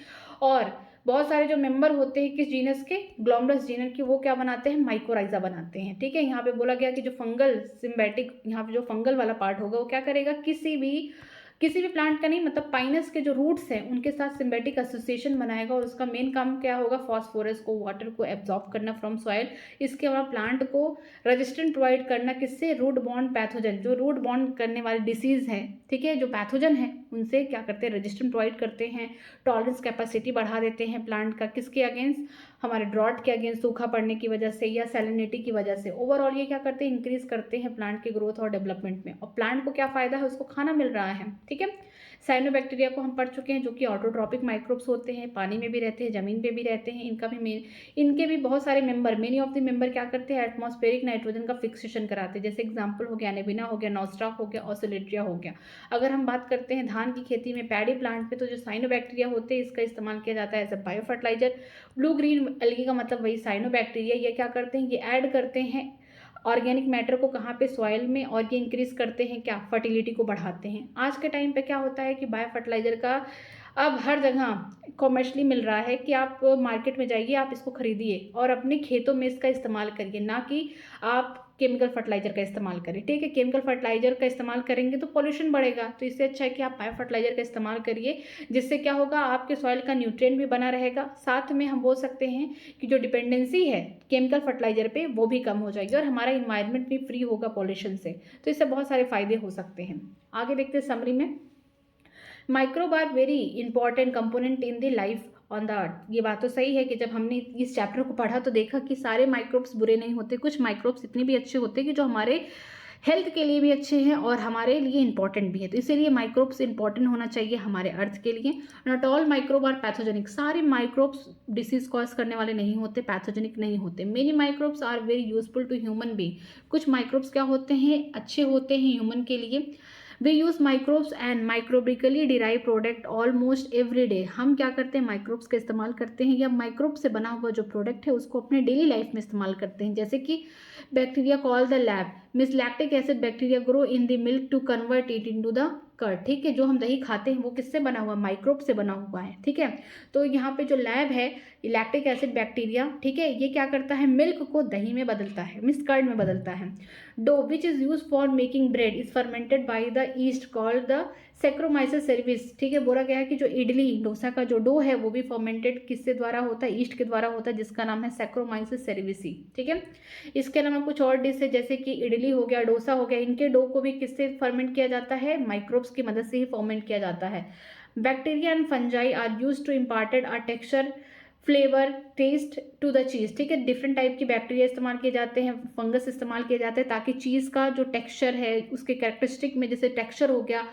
और बहुत सारे जो मेंबर होते हैं किस जीनस के, ग्लोमरस जीनस के, वो क्या बनाते हैं, माइकोराइजा बनाते हैं। ठीक है, यहाँ पे बोला गया कि जो फंगल सिम्बायोटिक, यहाँ पे जो फंगल वाला पार्ट होगा वो क्या करेगा, किसी भी प्लांट का नहीं, मतलब पाइनस के जो रूट्स हैं उनके साथ सिम्बायोटिक एसोसिएशन बनाएगा, और उसका मेन काम क्या होगा, फॉस्फोरस को, वाटर को एब्जॉर्ब करना फ्रॉम सॉइल। इसके अलावा प्लांट को रेजिस्टेंट प्रोवाइड करना, किससे, रूट बॉन्ड पैथोजन, जो रूट बॉन्ड करने वाले डिसीज़ है, ठीक है, जो पैथोजन है उनसे क्या करते हैं, रेजिस्टेंट प्रोवाइड करते हैं। टॉलरेंस कैपेसिटी बढ़ा देते हैं प्लांट का, किसके अगेंस्ट, हमारे ड्रॉट के अगेंस्ट, सूखा पड़ने की वजह से या सैलिनिटी की वजह से। ओवरऑल ये क्या करते हैं, इंक्रीज करते हैं प्लांट के ग्रोथ और डेवलपमेंट में, और प्लांट को क्या फायदा है, उसको खाना मिल रहा है। ठीक है, साइनोबैक्टीरिया को हम पढ़ चुके हैं, जो कि ऑटोट्रॉपिक माइक्रोब्स होते हैं, पानी में भी रहते हैं, जमीन पे भी रहते हैं। इनके भी बहुत सारे member, many of the member क्या करते हैं, एटमॉस्फेरिक नाइट्रोजन का फिक्सेशन कराते हैं। जैसे एग्जांपल हो गया एनेबिना हो गया, नॉस्ट्राक हो गया, ऑसिलेट्रिया हो गया। अगर हम बात करते हैं धान की खेती में, पैडी प्लांट पे, तो जो साइनोबैक्टीरिया होते हैं इसका इस्तेमाल किया जाता है as a bio fertiliser. Blue green algae का मतलब वही साइनोबैक्टीरिया, ये क्या करते हैं, ये ऐड करते हैं ऑर्गेनिक मैटर को कहाँ पे, सॉइल में, और ये इंक्रीज करते हैं क्या, फर्टिलिटी को बढ़ाते हैं। आज के टाइम पे क्या होता है कि बायो फर्टिलाइजर का अब हर जगह कॉमर्शली मिल रहा है, कि आप मार्केट में जाइए, आप इसको खरीदिए और अपने खेतों में इसका इस्तेमाल करिए, ना कि आप केमिकल फर्टिलाइजर का इस्तेमाल करें। ठीक है, केमिकल फर्टिलाइजर का इस्तेमाल करेंगे तो पॉल्यूशन बढ़ेगा, तो इससे अच्छा है कि आप बायो फर्टिलाइजर का इस्तेमाल करिए, जिससे क्या होगा, आपके सॉइल का न्यूट्रिएंट भी बना रहेगा। साथ में हम बोल सकते हैं कि जो डिपेंडेंसी है केमिकल फर्टिलाइजर पे वो भी कम हो जाएगी, और हमारा इन्वायरमेंट भी फ्री होगा पॉल्यूशन से। तो इससे बहुत सारे फायदे हो सकते हैं। आगे देखते हैं समरी में, microbe are very important component in the life on the earth. ये बात तो सही है कि जब हमने इस चैप्टर को पढ़ा तो देखा कि सारे माइक्रोब्स बुरे नहीं होते, कुछ माइक्रोब्स इतने भी अच्छे होते हैं कि जो हमारे हेल्थ के लिए भी अच्छे हैं और हमारे लिए इंपॉर्टेंट भी है। तो इसीलिए माइक्रोब्स इंपॉर्टेंट होना चाहिए हमारे अर्थ के लिए। Not all microbe are pathogenic, सारे माइक्रोब्स डिसीज कॉज करने वाले नहीं होते, पैथोजेनिक नहीं होते। Many microbes are very useful to human being, कुछ माइक्रोब्स क्या होते हैं, अच्छे होते हैं ह्यूमन के लिए। We use microbes and microbially derive product almost every day. हम क्या करते हैं, माइक्रोब्स का इस्तेमाल करते हैं या माइक्रोब से बना हुआ जो प्रोडक्ट है उसको अपने डेली लाइफ में इस्तेमाल करते हैं। जैसे कि bacteria call the lab means lactic acid bacteria grow in the milk to convert it into the curd. ठीक है, जो हम दही खाते हैं वो किससे बना हुआ, माइक्रोब से बना हुआ है। ठीक है, तो यहाँ पे जो लैब है लैक्टिक एसिड बैक्टीरिया, ठीक है, ये क्या करता है, मिल्क को दही में बदलता है, मीन्स कर्ड में बदलता है। Dough which is use for making bread is fermented by the yeast called the saccharomyces cerevisiae. ठीक है, बोला गया है कि जो इडली डोसा का जो डो है वो भी फर्मेंटेड किससे द्वारा होता है, ईस्ट के द्वारा होता है, जिसका नाम है सैक्रोमाइसिस सेरेविसी। ठीक है, इसके अलावा कुछ और डिश है जैसे कि इडली हो गया, डोसा हो गया, इनके डो को भी किससे फर्मेंट किया जाता है, माइक्रोब्स की मदद से ही फर्मेंट किया जाता है। Bacteria and fungi are use to imparted are texture flavour taste to the cheese. ठीक है, डिफरेंट टाइप की बैक्टीरिया इस्तेमाल किए जाते हैं, फंगस इस्तेमाल किए जाते हैं ताकि चीज़ का जो टेक्सचर है उसके कैरेक्टरिस्टिक में, जैसे टेक्सचर हो गया,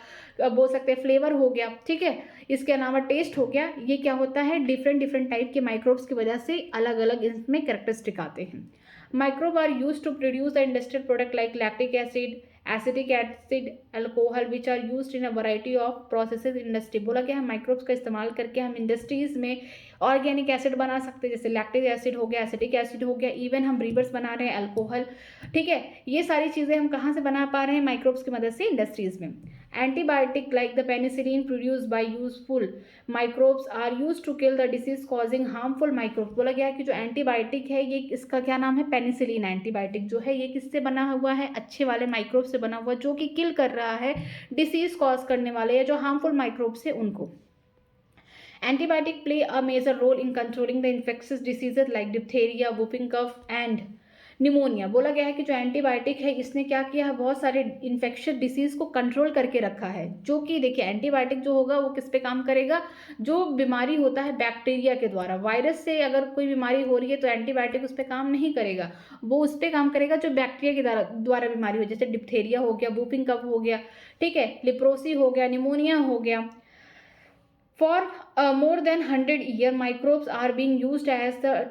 बोल सकते हैं फ्लेवर हो गया, ठीक है, इसके अलावा टेस्ट हो गया, ये क्या होता है, डिफरेंट डिफरेंट टाइप के माइक्रोब्स की वजह से अलग अलग इसमें कैरेक्टरिस्टिक आते हैं। Microbe are use to produce the industrial product like lactic acid, acetic acid, alcohol which are used in a variety of processes industry. बोला गया है माइक्रोब्स का इस्तेमाल करके हम इंडस्ट्रीज में ऑर्गेनिक एसिड बना सकते हैं, जैसे लैक्टिक एसिड हो गया, एसिटिक एसिड हो गया, इवन हम ब्रीवर्स बना रहे हैं, अल्कोहल। ठीक है, ये सारी चीज़ें हम कहाँ से बना पा रहे हैं, माइक्रोब्स की मदद से इंडस्ट्रीज में। Antibiotic like the penicillin produce by useful microbes are use to kill the disease causing harmful microbes. बोला गया है कि जो एंटीबायोटिक है ये इसका क्या नाम है, पेनिसिलिन एंटीबायोटिक जो है ये किससे बना हुआ है, अच्छे वाले माइक्रोब से बना हुआ जो कि किल कर रहा है डिसीज कॉज करने वाले या जो हार्मफुल माइक्रोब्स है उनको। Antibiotic play a major role in controlling the infectious diseases like diphtheria, whooping cough and pneumonia. बोला गया है कि जो एंटीबायोटिक है इसने क्या किया है, बहुत सारे इन्फेक्शियस डिसीज को कंट्रोल करके रखा है। जो कि देखिए एंटीबायोटिक जो होगा वो किस पे काम करेगा, जो बीमारी होता है बैक्टीरिया के द्वारा, वायरस से अगर कोई बीमारी हो रही है तो एंटीबायोटिक उस पर काम नहीं करेगा, वो उस पर काम करेगा जो बैक्टीरिया के द्वारा बीमारी हो, जैसे डिप्थेरिया हो गया, वूपिंग कफ हो गया, ठीक है, लिप्रोसी हो गया, निमोनिया हो गया। For more than 100 years, microbes are being used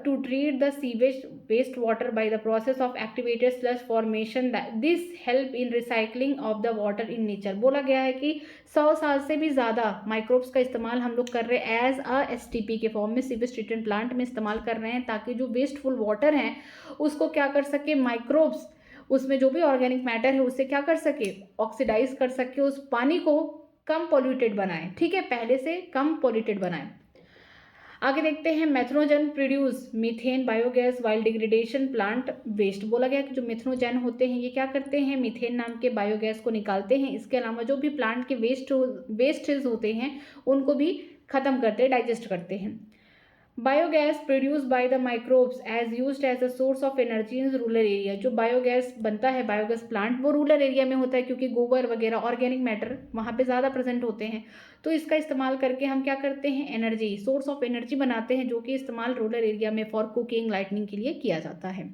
to treat the sewage wastewater by the process of activated sludge formation. This help in recycling of the water in nature. बोला गया है कि 100 साल से भी ज़्यादा माइक्रोब्स का इस्तेमाल हम लोग कर रहे हैं एज अ STP के फॉर्म में, सीवेज ट्रीटमेंट प्लांट में इस्तेमाल कर रहे हैं ताकि जो वेस्टफुल वाटर है उसको क्या कर सके, माइक्रोब्स उसमें जो भी ऑर्गेनिक मैटर है उससे क्या कर सके, ऑक्सीडाइज कर सके, उस पानी को कम पॉल्यूटेड बनाएं। ठीक है, पहले से कम पॉल्यूटेड बनाएं। आगे देखते हैं methanogen produce methane biogas while degradation plant waste. बोला गया कि जो मेथनोजन होते हैं ये क्या करते हैं, मीथेन नाम के बायोगैस को निकालते हैं, इसके अलावा जो भी प्लांट के वेस्टेज होते हैं उनको भी खत्म करते हैं, डाइजेस्ट करते हैं। Biogas produce by the microbes as used as a source of energy in rural area. जो बायोगैस बनता है, बायोगैस प्लांट, वो रूरल एरिया में होता है क्योंकि गोबर वगैरह ऑर्गेनिक मैटर वहाँ पे ज़्यादा प्रेजेंट होते हैं, तो इसका इस्तेमाल करके हम क्या करते हैं, एनर्जी, सोर्स ऑफ एनर्जी बनाते हैं, जो कि इस्तेमाल रूरल एरिया में फॉर कुकिंग, लाइटनिंग के लिए किया जाता है।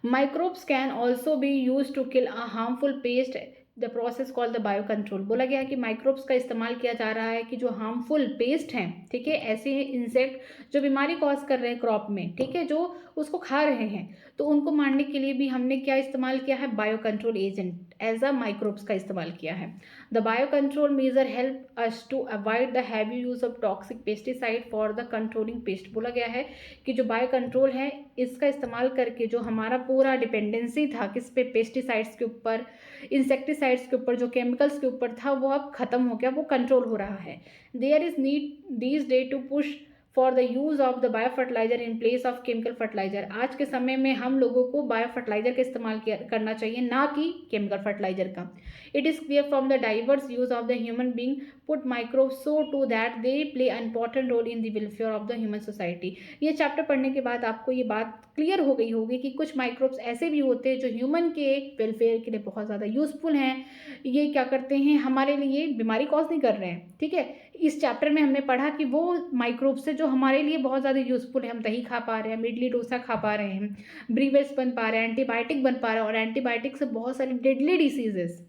Microbes can also be use to kill a harmful pest the process called the bio control. बोला गया है कि माइक्रोब्स का इस्तेमाल किया जा रहा है कि जो हार्मफुल पेस्ट हैं, ठीक है, ऐसे इंसेक्ट जो बीमारी कॉज कर रहे हैं क्रॉप में, ठीक है, जो उसको खा रहे हैं, तो उनको मारने के लिए भी हमने क्या इस्तेमाल किया है, bio control agent as a microbes का इस्तेमाल किया है। The bio control major help us to avoid the heavy use of toxic pesticide for the controlling pest. बोला गया है कि जो बायो कंट्रोल है इसका इस्तेमाल करके जो हमारा पूरा डिपेंडेंसी था किस पे, पेस्टिसाइड्स के ऊपर, इंसेक्टिसाइड्स के ऊपर, जो केमिकल्स के ऊपर था, वो अब खत्म हो गया, वो कंट्रोल हो रहा है। There is need these day to push for the use of the bio fertiliser in place of chemical fertiliser. आज के समय में हम लोगों को बायो फर्टिलाइजर का इस्तेमाल करना चाहिए, ना कि केमिकल फर्टिलाइजर का। It is clear from the diverse use of the human being put microbes so to that they play a important role in the welfare of the human society. ये chapter पढ़ने के बाद आपको ये बात clear हो गई होगी कि कुछ माइक्रोब्स ऐसे भी होते हैं जो ह्यूमन के वेलफेयर के लिए बहुत ज़्यादा यूजफुल हैं। ये क्या करते हैं, हमारे लिए बीमारी कॉज नहीं कर रहे हैं। ठीक है, इस चैप्टर में हमने पढ़ा कि वो माइक्रोब्स है जो हमारे लिए बहुत ज़्यादा यूजफुल है, हम दही खा पा रहे हैं, हम इडली डोसा खा पा रहे हैं, ब्रीवेट्स बन पा रहे हैं, एंटीबायोटिक बन पा रहे हैं, और एंटीबायोटिक से बहुत सारी डेडली डिसीजेस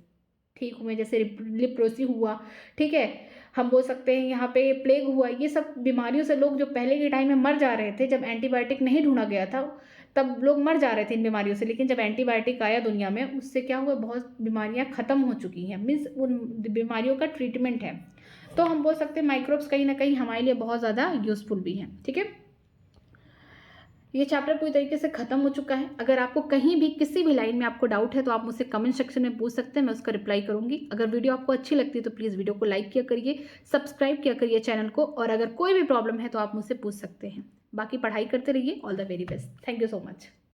ठीक हुए, जैसे लिप्रोसी हुआ, ठीक है, हम बोल सकते हैं यहाँ पे प्लेग हुआ। ये सब बीमारियों से लोग जो पहले के टाइम में मर जा रहे थे जब एंटीबायोटिक नहीं ढूंढा गया था, तब लोग मर जा रहे थे इन बीमारियों से, लेकिन जब एंटीबायोटिक आया दुनिया में, उससे क्या हुआ, बहुत बीमारियां ख़त्म हो चुकी हैं, मीन्स उन बीमारियों का ट्रीटमेंट है। तो हम बोल सकते हैं माइक्रोब्स कहीं ना कहीं हमारे लिए बहुत ज़्यादा यूज़फुल भी हैं। ठीक है, ये चैप्टर पूरी तरीके से खत्म हो चुका है। अगर आपको कहीं भी किसी भी लाइन में आपको डाउट है तो आप मुझसे कमेंट सेक्शन में पूछ सकते हैं, मैं उसका रिप्लाई करूंगी। अगर वीडियो आपको अच्छी लगती है तो प्लीज़ वीडियो को लाइक किया करिए, सब्सक्राइब किया करिए चैनल को, और अगर कोई भी प्रॉब्लम है तो आप मुझसे पूछ सकते हैं। बाकी पढ़ाई करते रहिए। All the very best. Thank you so much.